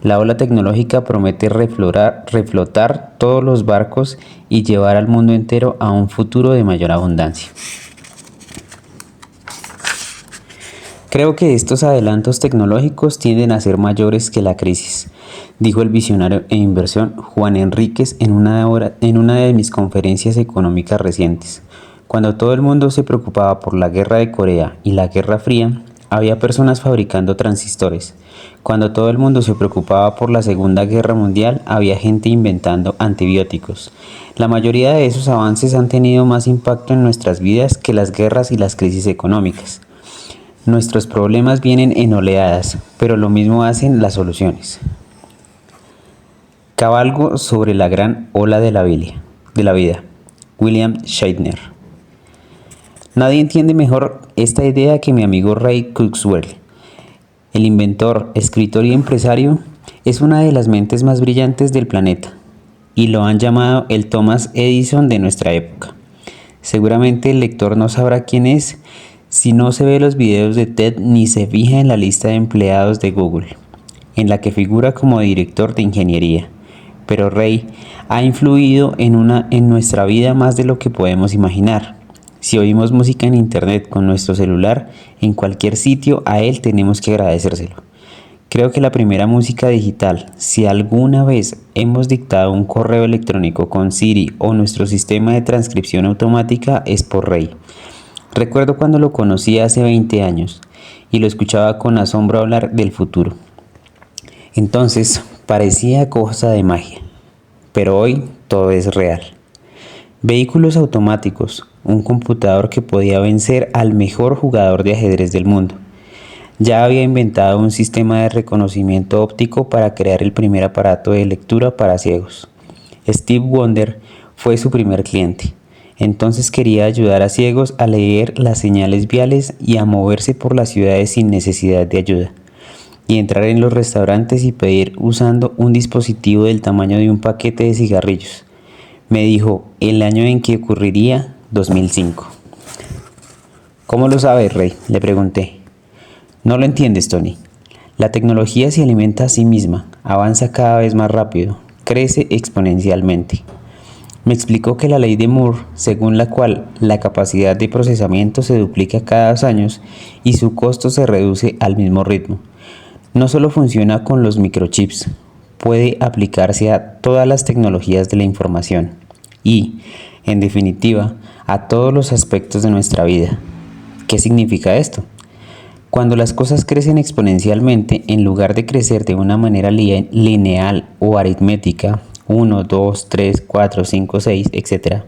La ola tecnológica promete reflotar todos los barcos y llevar al mundo entero a un futuro de mayor abundancia. Creo que estos adelantos tecnológicos tienden a ser mayores que la crisis, dijo el visionario e inversión Juan Enríquez en una de mis conferencias económicas recientes. Cuando todo el mundo se preocupaba por la guerra de Corea y la Guerra Fría, había personas fabricando transistores. Cuando todo el mundo se preocupaba por la Segunda Guerra Mundial, había gente inventando antibióticos. La mayoría de esos avances han tenido más impacto en nuestras vidas que las guerras y las crisis económicas. Nuestros problemas vienen en oleadas, pero lo mismo hacen las soluciones. Cabalgo sobre la gran ola de la vida. William Shatner. Nadie entiende mejor esta idea que mi amigo Ray Kurzweil. El inventor, escritor y empresario es una de las mentes más brillantes del planeta y lo han llamado el Thomas Edison de nuestra época. Seguramente el lector no sabrá quién es si no se ve los videos de TED ni se fija en la lista de empleados de Google, en la que figura como director de ingeniería. Pero Ray ha influido en nuestra vida más de lo que podemos imaginar. Si oímos música en internet con nuestro celular, en cualquier sitio, a él tenemos que agradecérselo. Creo que la primera música digital, si alguna vez hemos dictado un correo electrónico con Siri o nuestro sistema de transcripción automática, es por Ray. Recuerdo cuando lo conocí hace 20 años y lo escuchaba con asombro hablar del futuro. Entonces parecía cosa de magia, pero hoy todo es real. Vehículos automáticos, un computador que podía vencer al mejor jugador de ajedrez del mundo. Ya había inventado un sistema de reconocimiento óptico para crear el primer aparato de lectura para ciegos. Steve Wonder fue su primer cliente. Entonces quería ayudar a ciegos a leer las señales viales y a moverse por las ciudades sin necesidad de ayuda, y entrar en los restaurantes y pedir usando un dispositivo del tamaño de un paquete de cigarrillos. Me dijo el año en que ocurriría, 2005. ¿Cómo lo sabes, Ray?, le pregunté. No lo entiendes, Tony. La tecnología se alimenta a sí misma, avanza cada vez más rápido, crece exponencialmente. Me explicó que la ley de Moore, según la cual la capacidad de procesamiento se duplica cada 2 años y su costo se reduce al mismo ritmo, no solo funciona con los microchips, puede aplicarse a todas las tecnologías de la información y, en definitiva, a todos los aspectos de nuestra vida. ¿Qué significa esto? Cuando las cosas crecen exponencialmente, en lugar de crecer de una manera lineal o aritmética, 1, 2, 3, 4, 5, 6, etc.,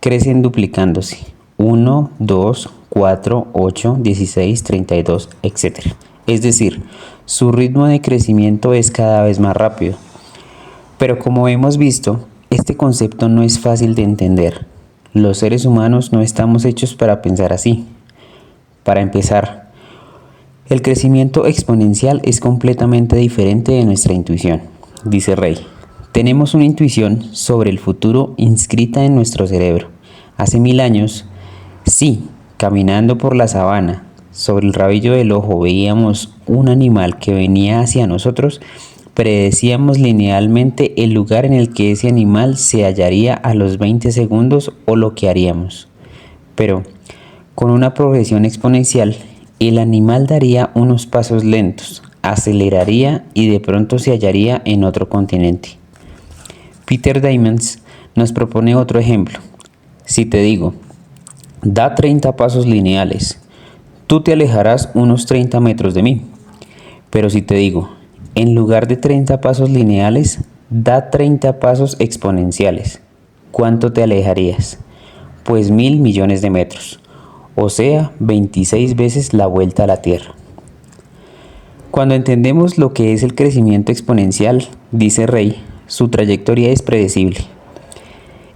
crecen duplicándose, 1, 2, 4, 8, 16, 32, etc. Es decir, su ritmo de crecimiento es cada vez más rápido. Pero como hemos visto, este concepto no es fácil de entender. Los seres humanos no estamos hechos para pensar así. Para empezar, el crecimiento exponencial es completamente diferente de nuestra intuición, dice Ray. Tenemos una intuición sobre el futuro inscrita en nuestro cerebro. Hace 1000 años, sí, caminando por la sabana, sobre el rabillo del ojo veíamos un animal que venía hacia nosotros, predecíamos linealmente el lugar en el que ese animal se hallaría a los 20 segundos o lo que haríamos. Pero, con una progresión exponencial, el animal daría unos pasos lentos, aceleraría y de pronto se hallaría en otro continente. Peter Diamandis nos propone otro ejemplo. Si te digo, da 30 pasos lineales, tú te alejarás unos 30 metros de mí. Pero si te digo, en lugar de 30 pasos lineales, da 30 pasos exponenciales, ¿cuánto te alejarías? Pues 1000 millones de metros, o sea, 26 veces la vuelta a la Tierra. Cuando entendemos lo que es el crecimiento exponencial, dice Ray, su trayectoria es predecible.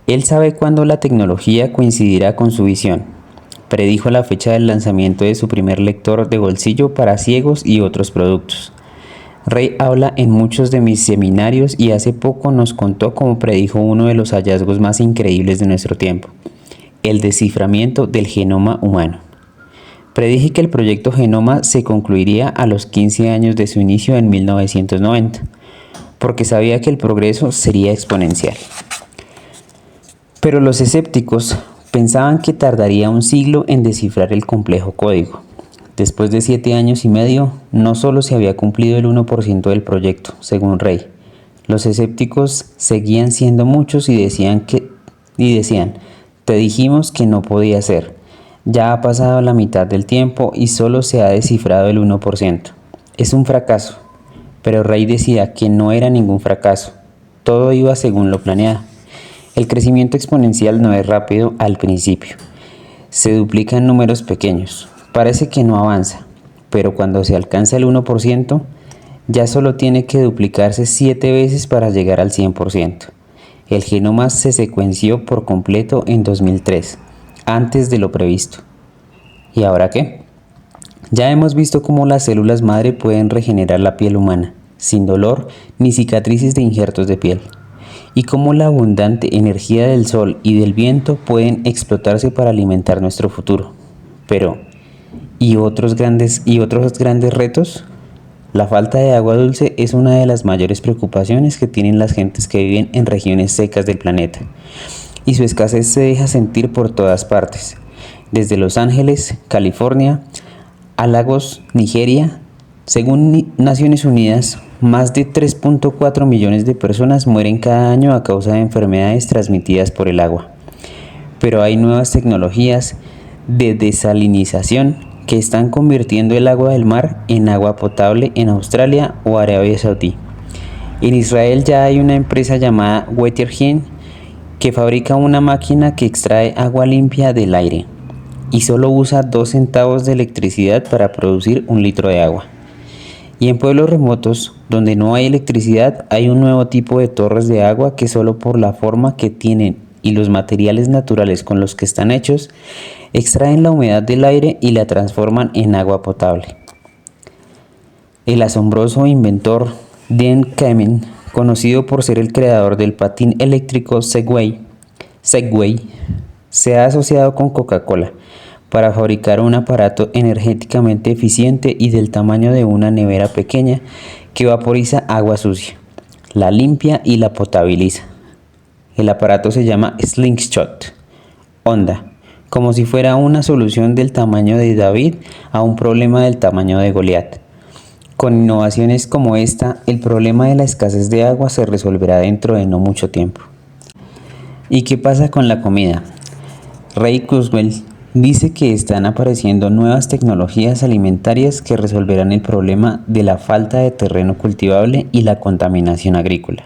Él sabe cuándo la tecnología coincidirá con su visión. Predijo la fecha del lanzamiento de su primer lector de bolsillo para ciegos y otros productos. Ray habla en muchos de mis seminarios y hace poco nos contó cómo predijo uno de los hallazgos más increíbles de nuestro tiempo, el desciframiento del genoma humano. Predije que el proyecto Genoma se concluiría a los 15 años de su inicio en 1990, porque sabía que el progreso sería exponencial. Pero los escépticos pensaban que tardaría un siglo en descifrar el complejo código. Después de 7 años y medio, no solo se había cumplido el 1% del proyecto, según Ray. Los escépticos seguían siendo muchos y decían, te dijimos que no podía ser. Ya ha pasado la mitad del tiempo y solo se ha descifrado el 1%. Es un fracaso. Pero Ray decía que no era ningún fracaso. Todo iba según lo planeado. El crecimiento exponencial no es rápido al principio. Se duplica en números pequeños. Parece que no avanza. Pero cuando se alcanza el 1%, ya solo tiene que duplicarse 7 veces para llegar al 100%. El genoma se secuenció por completo en 2003, antes de lo previsto. ¿Y ahora qué? Ya hemos visto cómo las células madre pueden regenerar la piel humana, sin dolor ni cicatrices de injertos de piel, y cómo la abundante energía del sol y del viento pueden explotarse para alimentar nuestro futuro. Pero, ¿y otros grandes retos? La falta de agua dulce es una de las mayores preocupaciones que tienen las gentes que viven en regiones secas del planeta, y su escasez se deja sentir por todas partes, desde Los Ángeles, California, a Lagos, Nigeria. Según Naciones Unidas, más de 3.4 millones de personas mueren cada año a causa de enfermedades transmitidas por el agua. Pero hay nuevas tecnologías de desalinización que están convirtiendo el agua del mar en agua potable en Australia o Arabia Saudí. En Israel ya hay una empresa llamada Watergen que fabrica una máquina que extrae agua limpia del aire y solo usa 2 centavos de electricidad para producir 1 litro de agua. Y en pueblos remotos, donde no hay electricidad, hay un nuevo tipo de torres de agua que solo por la forma que tienen y los materiales naturales con los que están hechos, extraen la humedad del aire y la transforman en agua potable. El asombroso inventor Dan Kamen, conocido por ser el creador del patín eléctrico Segway, se ha asociado con Coca-Cola para fabricar un aparato energéticamente eficiente y del tamaño de una nevera pequeña que vaporiza agua sucia, la limpia y la potabiliza. El aparato se llama Slingshot Onda, como si fuera una solución del tamaño de David a un problema del tamaño de Goliat. Con innovaciones como esta, el problema de la escasez de agua se resolverá dentro de no mucho tiempo. ¿Y qué pasa con la comida? Ray Kurzweil dice que están apareciendo nuevas tecnologías alimentarias que resolverán el problema de la falta de terreno cultivable y la contaminación agrícola.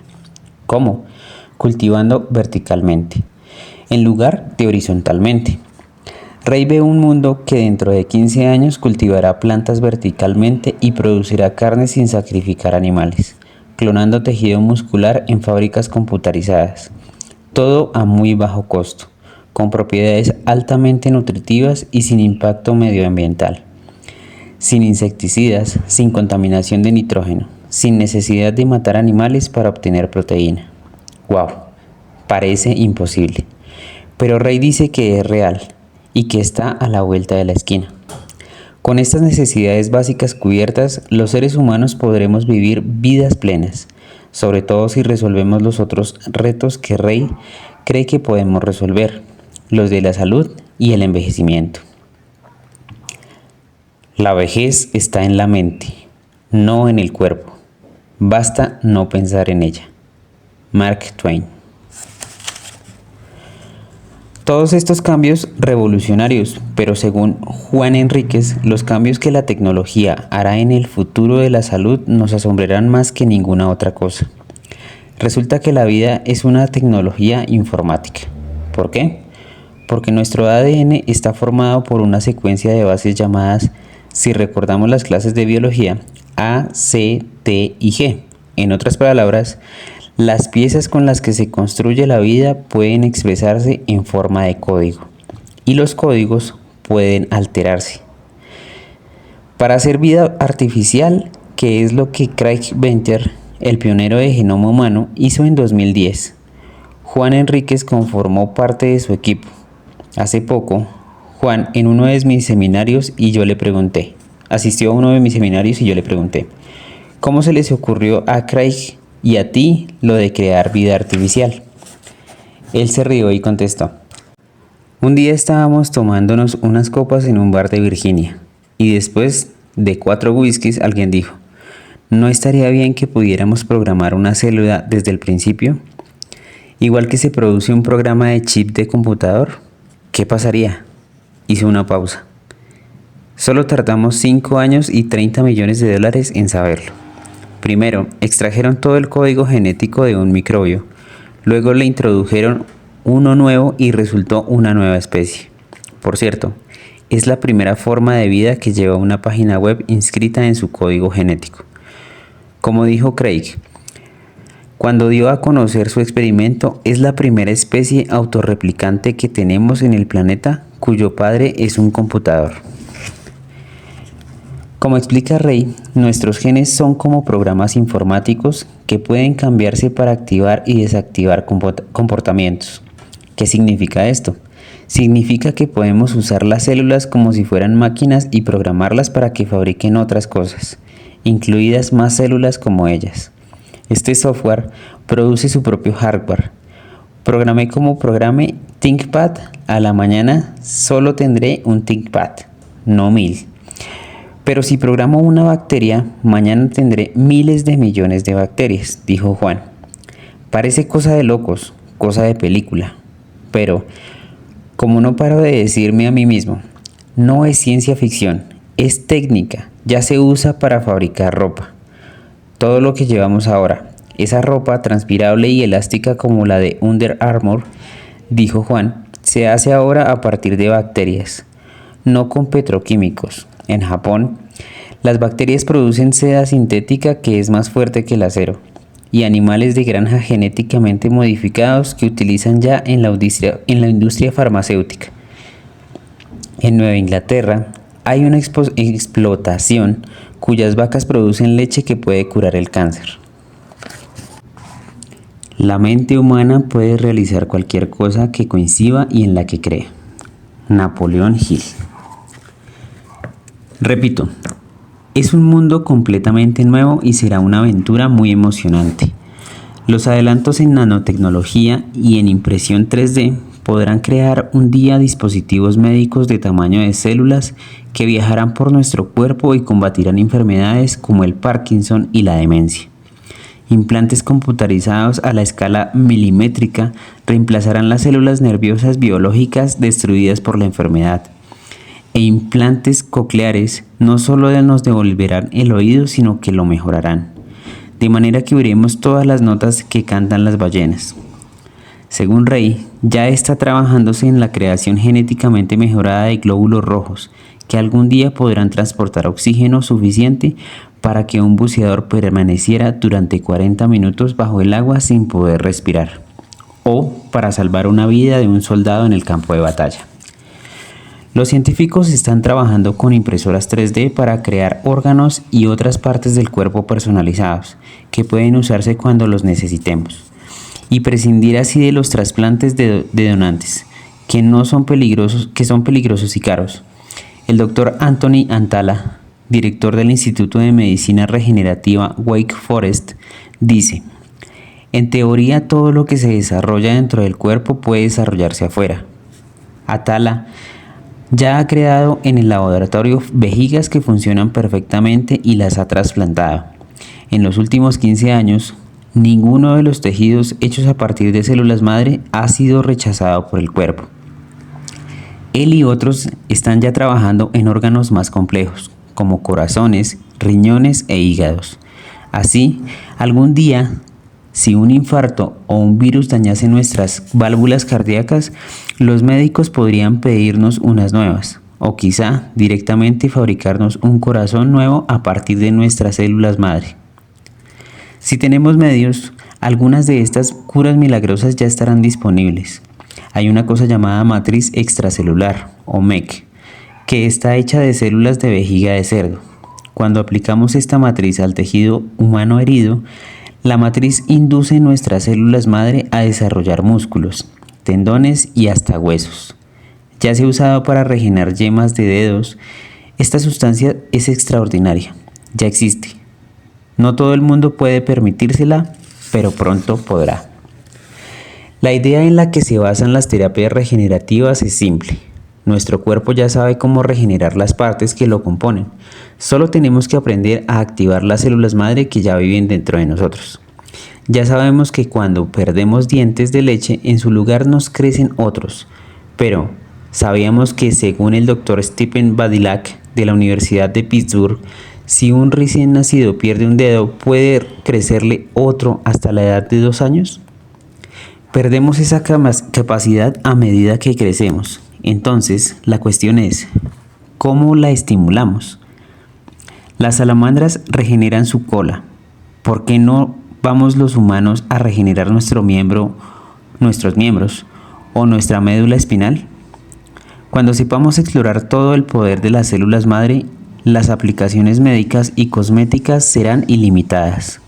¿Cómo? Cultivando verticalmente, en lugar de horizontalmente. Ray ve un mundo que dentro de 15 años cultivará plantas verticalmente y producirá carne sin sacrificar animales, clonando tejido muscular en fábricas computarizadas. Todo a muy bajo costo, con propiedades altamente nutritivas y sin impacto medioambiental, sin insecticidas, sin contaminación de nitrógeno, sin necesidad de matar animales para obtener proteína. ¡Wow! Parece imposible, pero Ray dice que es real y que está a la vuelta de la esquina. Con estas necesidades básicas cubiertas, los seres humanos podremos vivir vidas plenas, sobre todo si resolvemos los otros retos que Ray cree que podemos resolver, los de la salud y el envejecimiento. La vejez está en la mente, no en el cuerpo. Basta no pensar en ella. Mark Twain. Todos estos cambios revolucionarios, pero según Juan Enríquez, los cambios que la tecnología hará en el futuro de la salud nos asombrarán más que ninguna otra cosa. Resulta que la vida es una tecnología informática. ¿Por qué? Porque nuestro ADN está formado por una secuencia de bases llamadas, si recordamos las clases de biología, A, C, T y G. En otras palabras, las piezas con las que se construye la vida pueden expresarse en forma de código y los códigos pueden alterarse. Para hacer vida artificial, que es lo que Craig Venter, el pionero de genoma humano, hizo en 2010, Juan Enríquez conformó parte de su equipo. Hace poco, Juan, en uno de mis seminarios asistió a uno de mis seminarios y yo le pregunté, ¿cómo se les ocurrió a Craig y a ti lo de crear vida artificial? Él se rió y contestó, un día estábamos tomándonos unas copas en un bar de Virginia y después de 4 whiskies alguien dijo, ¿no estaría bien que pudiéramos programar una célula desde el principio? Igual que se produce un programa de chip de computador. ¿Qué pasaría? Hizo una pausa. Solo tardamos 5 años y $30 millones en saberlo. Primero, extrajeron todo el código genético de un microbio. Luego le introdujeron uno nuevo y resultó una nueva especie. Por cierto, es la primera forma de vida que lleva una página web inscrita en su código genético. Como dijo Craig, cuando dio a conocer su experimento, es la primera especie autorreplicante que tenemos en el planeta cuyo padre es un computador. Como explica Rey, nuestros genes son como programas informáticos que pueden cambiarse para activar y desactivar comportamientos. ¿Qué significa esto? Significa que podemos usar las células como si fueran máquinas y programarlas para que fabriquen otras cosas, incluidas más células como ellas. Este software produce su propio hardware. Programé como programe ThinkPad, a la mañana solo tendré un ThinkPad, no 1000. Pero si programo una bacteria, mañana tendré miles de millones de bacterias, dijo Juan. Parece cosa de locos, cosa de película. Pero, como no paro de decirme a mí mismo, no es ciencia ficción, es técnica, ya se usa para fabricar ropa. Todo lo que llevamos ahora, esa ropa transpirable y elástica como la de Under Armour, dijo Juan, se hace ahora a partir de bacterias, no con petroquímicos. En Japón, las bacterias producen seda sintética que es más fuerte que el acero, y animales de granja genéticamente modificados que utilizan ya en la industria farmacéutica. En Nueva Inglaterra hay una explotación cuyas vacas producen leche que puede curar el cáncer. La mente humana puede realizar cualquier cosa que coincida y en la que crea. Napoleón Hill. Repito, es un mundo completamente nuevo y será una aventura muy emocionante. Los adelantos en nanotecnología y en impresión 3D podrán crear un día dispositivos médicos de tamaño de células que viajarán por nuestro cuerpo y combatirán enfermedades como el Parkinson y la demencia. Implantes computarizados a la escala milimétrica reemplazarán las células nerviosas biológicas destruidas por la enfermedad. E implantes cocleares no solo nos devolverán el oído, sino que lo mejorarán, de manera que oiremos todas las notas que cantan las ballenas. Según Rey, ya está trabajándose en la creación genéticamente mejorada de glóbulos rojos, que algún día podrán transportar oxígeno suficiente para que un buceador permaneciera durante 40 minutos bajo el agua sin poder respirar, o para salvar una vida de un soldado en el campo de batalla. Los científicos están trabajando con impresoras 3D para crear órganos y otras partes del cuerpo personalizados, que pueden usarse cuando los necesitemos, y prescindir así de los trasplantes de donantes, que son peligrosos y caros. El doctor Anthony Antala, director del Instituto de Medicina Regenerativa Wake Forest, dice: en teoría todo lo que se desarrolla dentro del cuerpo puede desarrollarse afuera. Atala ya ha creado en el laboratorio vejigas que funcionan perfectamente y las ha trasplantado. En los últimos 15 años, ninguno de los tejidos hechos a partir de células madre ha sido rechazado por el cuerpo. Él y otros están ya trabajando en órganos más complejos, como corazones, riñones e hígados. Así, algún día, si un infarto o un virus dañase nuestras válvulas cardíacas, los médicos podrían pedirnos unas nuevas, o quizá directamente fabricarnos un corazón nuevo a partir de nuestras células madre. Si tenemos medios, algunas de estas curas milagrosas ya estarán disponibles. Hay una cosa llamada matriz extracelular, o MEC, que está hecha de células de vejiga de cerdo. Cuando aplicamos esta matriz al tejido humano herido, la matriz induce nuestras células madre a desarrollar músculos, tendones y hasta huesos. Ya se ha usado para regenerar yemas de dedos. Esta sustancia es extraordinaria, ya existe. No todo el mundo puede permitírsela, pero pronto podrá. La idea en la que se basan las terapias regenerativas es simple. Nuestro cuerpo ya sabe cómo regenerar las partes que lo componen. Solo tenemos que aprender a activar las células madre que ya viven dentro de nosotros. Ya sabemos que cuando perdemos dientes de leche, en su lugar nos crecen otros. Pero, ¿sabíamos que según el Dr. Stephen Badilak de la Universidad de Pittsburgh, si un recién nacido pierde un dedo, puede crecerle otro hasta la edad de 2 años? Perdemos esa capacidad a medida que crecemos. Entonces, la cuestión es, ¿cómo la estimulamos? Las salamandras regeneran su cola. ¿Por qué no vamos los humanos a regenerar nuestros miembros o nuestra médula espinal? Cuando sepamos explorar todo el poder de las células madre, las aplicaciones médicas y cosméticas serán ilimitadas.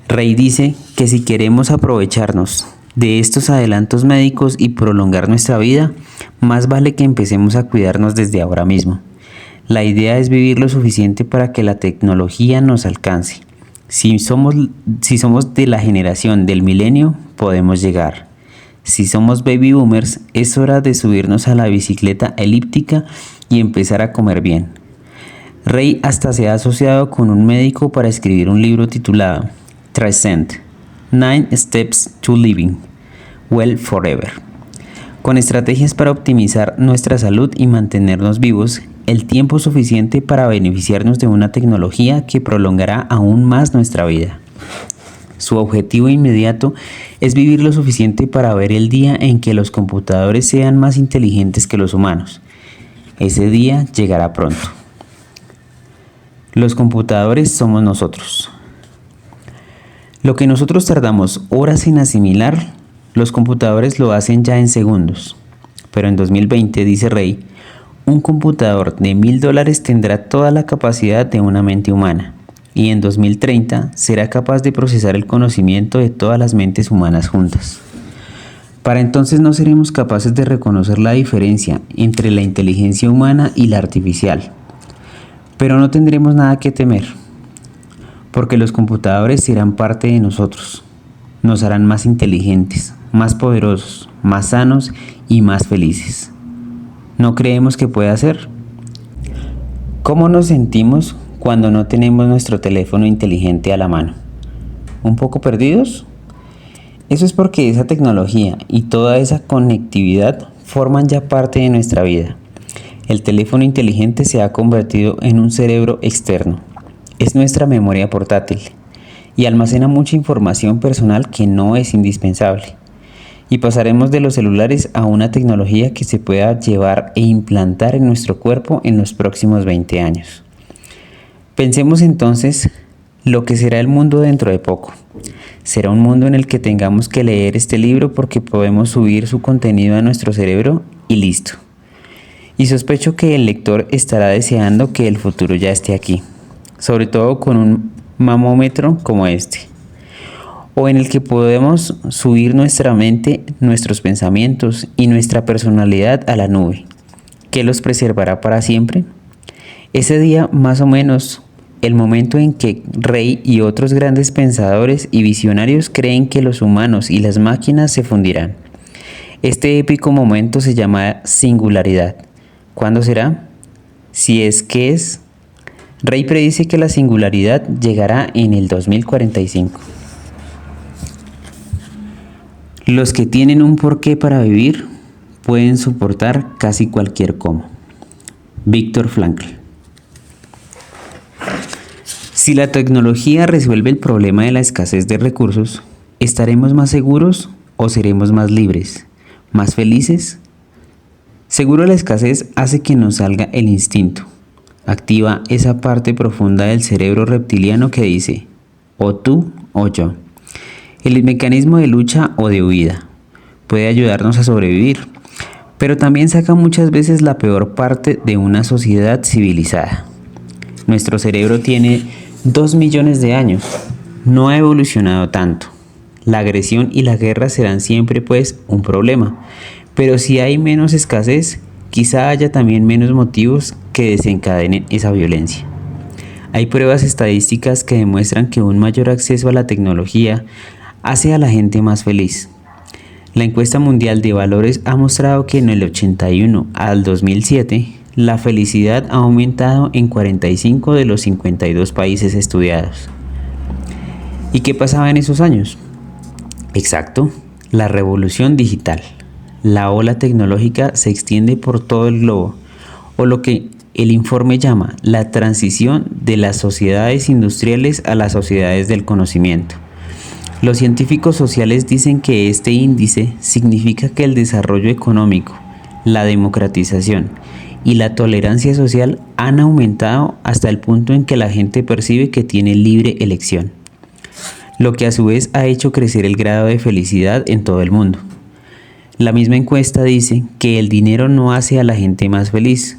Rey dice que si queremos aprovecharnos de estos adelantos médicos y prolongar nuestra vida, más vale que empecemos a cuidarnos desde ahora mismo. La idea es vivir lo suficiente para que la tecnología nos alcance. Si somos de la generación del milenio, podemos llegar. Si somos baby boomers, es hora de subirnos a la bicicleta elíptica y empezar a comer bien. Rey hasta se ha asociado con un médico para escribir un libro titulado Transcend: 9 Steps to Living Well Forever, con estrategias para optimizar nuestra salud y mantenernos vivos el tiempo suficiente para beneficiarnos de una tecnología que prolongará aún más nuestra vida. Su objetivo inmediato es vivir lo suficiente para ver el día en que los computadores sean más inteligentes que los humanos. Ese día llegará pronto. Los computadores somos nosotros. Lo que nosotros tardamos horas en asimilar, los computadores lo hacen ya en segundos. Pero en 2020, dice Rey, un computador de $1,000 tendrá toda la capacidad de una mente humana, y en 2030 será capaz de procesar el conocimiento de todas las mentes humanas juntas. Para entonces no seremos capaces de reconocer la diferencia entre la inteligencia humana y la artificial. Pero no tendremos nada que temer, porque los computadores serán parte de nosotros. Nos harán más inteligentes, más poderosos, más sanos y más felices. ¿No creemos que pueda ser? ¿Cómo nos sentimos cuando no tenemos nuestro teléfono inteligente a la mano? ¿Un poco perdidos? Eso es porque esa tecnología y toda esa conectividad forman ya parte de nuestra vida. El teléfono inteligente se ha convertido en un cerebro externo. Es nuestra memoria portátil y almacena mucha información personal que no es indispensable. Y pasaremos de los celulares a una tecnología que se pueda llevar e implantar en nuestro cuerpo en los próximos 20 años. Pensemos entonces lo que será el mundo dentro de poco. Será un mundo en el que tengamos que leer este libro porque podemos subir su contenido a nuestro cerebro y listo. Y sospecho que el lector estará deseando que el futuro ya esté aquí, sobre todo con un mamómetro como este, o en el que podemos subir nuestra mente, nuestros pensamientos y nuestra personalidad a la nube, que los preservará para siempre. Ese día, más o menos, el momento en que Rey y otros grandes pensadores y visionarios creen que los humanos y las máquinas se fundirán. Este épico momento se llama singularidad. ¿Cuándo será? Si es que es. Rey predice que la singularidad llegará en el 2045. Los que tienen un porqué para vivir pueden soportar casi cualquier cómo. Viktor Frankl. Si la tecnología resuelve el problema de la escasez de recursos, ¿estaremos más seguros o seremos más libres, más felices? Seguro la escasez hace que nos salga el instinto. Activa esa parte profunda del cerebro reptiliano que dice, o tú o yo. El mecanismo de lucha o de huida puede ayudarnos a sobrevivir, pero también saca muchas veces la peor parte de una sociedad civilizada. Nuestro cerebro tiene 2 millones de años, no ha evolucionado tanto. La agresión y la guerra serán siempre pues un problema, pero si hay menos escasez, quizá haya también menos motivos que desencadenen esa violencia. Hay pruebas estadísticas que demuestran que un mayor acceso a la tecnología hace a la gente más feliz. La encuesta mundial de valores ha mostrado que en el 81 al 2007, la felicidad ha aumentado en 45 de los 52 países estudiados. ¿Y qué pasaba en esos años? Exacto, la revolución digital. La ola tecnológica se extiende por todo el globo, o lo que el informe llama la transición de las sociedades industriales a las sociedades del conocimiento. Los científicos sociales dicen que este índice significa que el desarrollo económico, la democratización y la tolerancia social han aumentado hasta el punto en que la gente percibe que tiene libre elección, lo que a su vez ha hecho crecer el grado de felicidad en todo el mundo. La misma encuesta dice que el dinero no hace a la gente más feliz,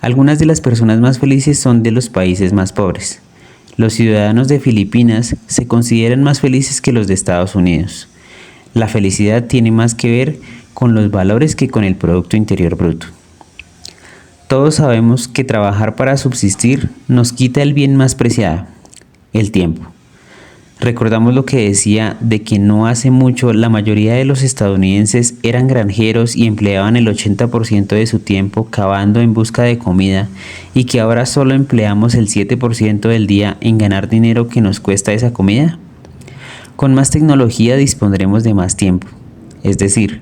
Algunas de las personas más felices son de los países más pobres. Los ciudadanos de Filipinas se consideran más felices que los de Estados Unidos. La felicidad tiene más que ver con los valores que con el Producto Interior Bruto. Todos sabemos que trabajar para subsistir nos quita el bien más preciado, el tiempo. Recordamos lo que decía de que no hace mucho la mayoría de los estadounidenses eran granjeros y empleaban el 80% de su tiempo cavando en busca de comida y que ahora solo empleamos el 7% del día en ganar dinero que nos cuesta esa comida. Con más tecnología dispondremos de más tiempo, es decir,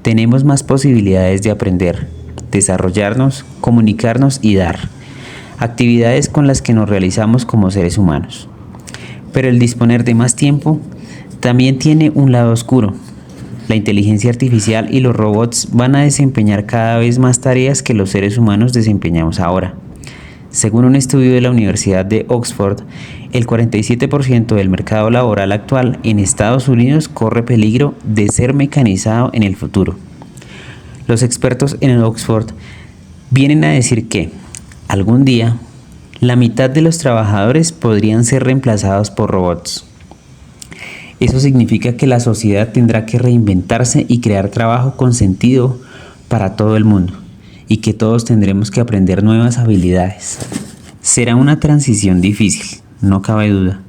tenemos más posibilidades de aprender, desarrollarnos, comunicarnos y dar, actividades con las que nos realizamos como seres humanos. Pero el disponer de más tiempo también tiene un lado oscuro. La inteligencia artificial y los robots van a desempeñar cada vez más tareas que los seres humanos desempeñamos ahora. Según un estudio de la Universidad de Oxford, el 47% del mercado laboral actual en Estados Unidos corre peligro de ser mecanizado en el futuro. Los expertos en el Oxford vienen a decir que, algún día, la mitad de los trabajadores podrían ser reemplazados por robots. Eso significa que la sociedad tendrá que reinventarse y crear trabajo con sentido para todo el mundo, y que todos tendremos que aprender nuevas habilidades. Será una transición difícil, no cabe duda.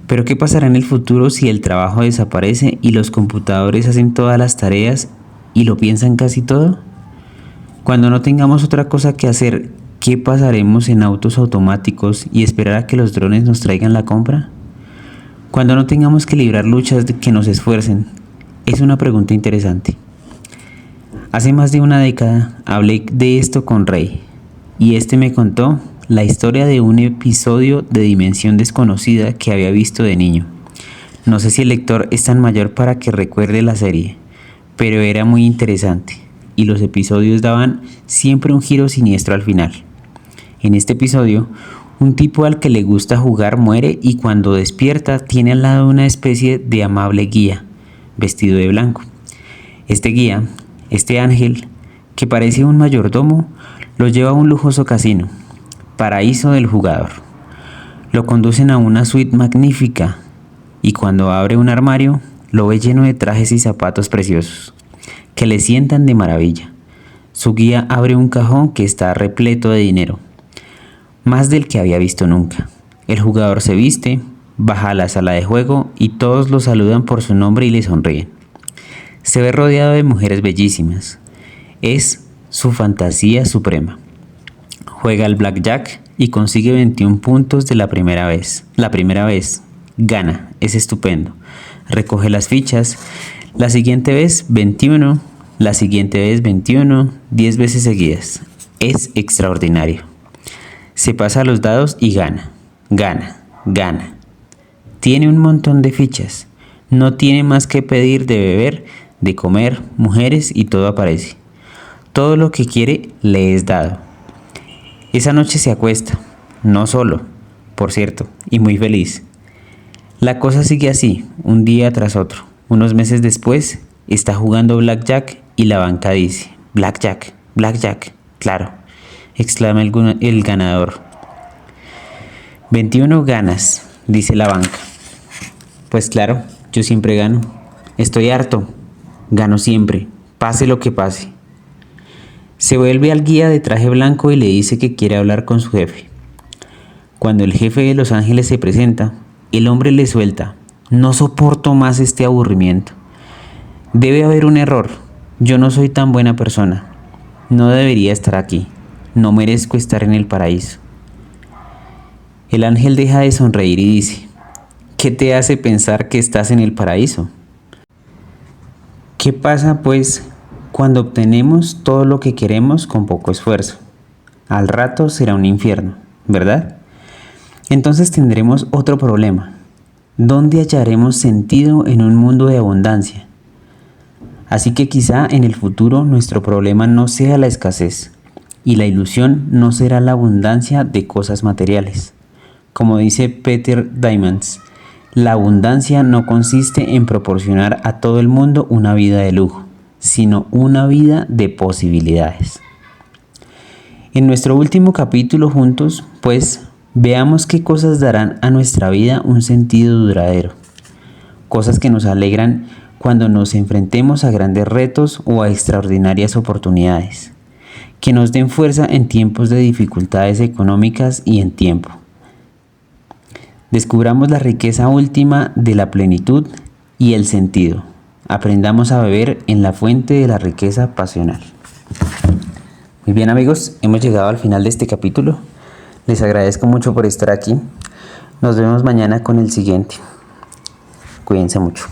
Pero ¿qué pasará en el futuro si el trabajo desaparece y los computadores hacen todas las tareas y lo piensan casi todo? Cuando no tengamos otra cosa que hacer, ¿qué pasaremos en autos automáticos y esperar a que los drones nos traigan la compra? Cuando no tengamos que librar luchas que nos esfuercen, es una pregunta interesante. Hace más de una década hablé de esto con Rey, y este me contó la historia de un episodio de Dimensión Desconocida que había visto de niño. No sé si el lector es tan mayor para que recuerde la serie, pero era muy interesante, y los episodios daban siempre un giro siniestro al final. En este episodio, un tipo al que le gusta jugar muere y cuando despierta tiene al lado una especie de amable guía, vestido de blanco. Este guía, este ángel, que parece un mayordomo, lo lleva a un lujoso casino, paraíso del jugador. Lo conducen a una suite magnífica y cuando abre un armario, lo ve lleno de trajes y zapatos preciosos, que le sientan de maravilla. Su guía abre un cajón que está repleto de dinero, más del que había visto nunca. El jugador se viste, baja a la sala de juego y todos lo saludan por su nombre y le sonríen. Se ve rodeado de mujeres bellísimas. Es su fantasía suprema. Juega al blackjack y consigue 21 puntos de la primera vez. La primera vez gana, es estupendo. Recoge las fichas. La siguiente vez 21, la siguiente vez 21, 10 veces seguidas. Es extraordinario. Se pasa a los dados y gana, gana, gana. Tiene un montón de fichas. No tiene más que pedir de beber, de comer, mujeres y todo aparece. Todo lo que quiere le es dado. Esa noche se acuesta, no solo, por cierto, y muy feliz. La cosa sigue así, un día tras otro. Unos meses después, está jugando blackjack y la banca dice, blackjack, blackjack, claro, exclama el ganador. 21 ganas, dice la banca. Pues claro, yo siempre gano. Estoy harto, gano siempre, pase lo que pase. Se vuelve al guía de traje blanco y le dice que quiere hablar con su jefe. Cuando el jefe de Los Ángeles se presenta, el hombre le suelta, no soporto más este aburrimiento. Debe haber un error, yo no soy tan buena persona. No debería estar aquí, no merezco estar en el paraíso. El ángel deja de sonreír y dice, ¿qué te hace pensar que estás en el paraíso? ¿Qué pasa, pues, cuando obtenemos todo lo que queremos con poco esfuerzo? Al rato será un infierno, ¿verdad? Entonces tendremos otro problema. ¿Dónde hallaremos sentido en un mundo de abundancia? Así que quizá en el futuro nuestro problema no sea la escasez y la ilusión no será la abundancia de cosas materiales. Como dice Peter Diamandis, la abundancia no consiste en proporcionar a todo el mundo una vida de lujo, sino una vida de posibilidades. En nuestro último capítulo juntos, pues, veamos qué cosas darán a nuestra vida un sentido duradero. Cosas que nos alegran cuando nos enfrentemos a grandes retos o a extraordinarias oportunidades. Que nos den fuerza en tiempos de dificultades económicas y en tiempo. Descubramos la riqueza última de la plenitud y el sentido. Aprendamos a beber en la fuente de la riqueza pasional. Muy bien amigos, hemos llegado al final de este capítulo. Les agradezco mucho por estar aquí. Nos vemos mañana con el siguiente. Cuídense mucho.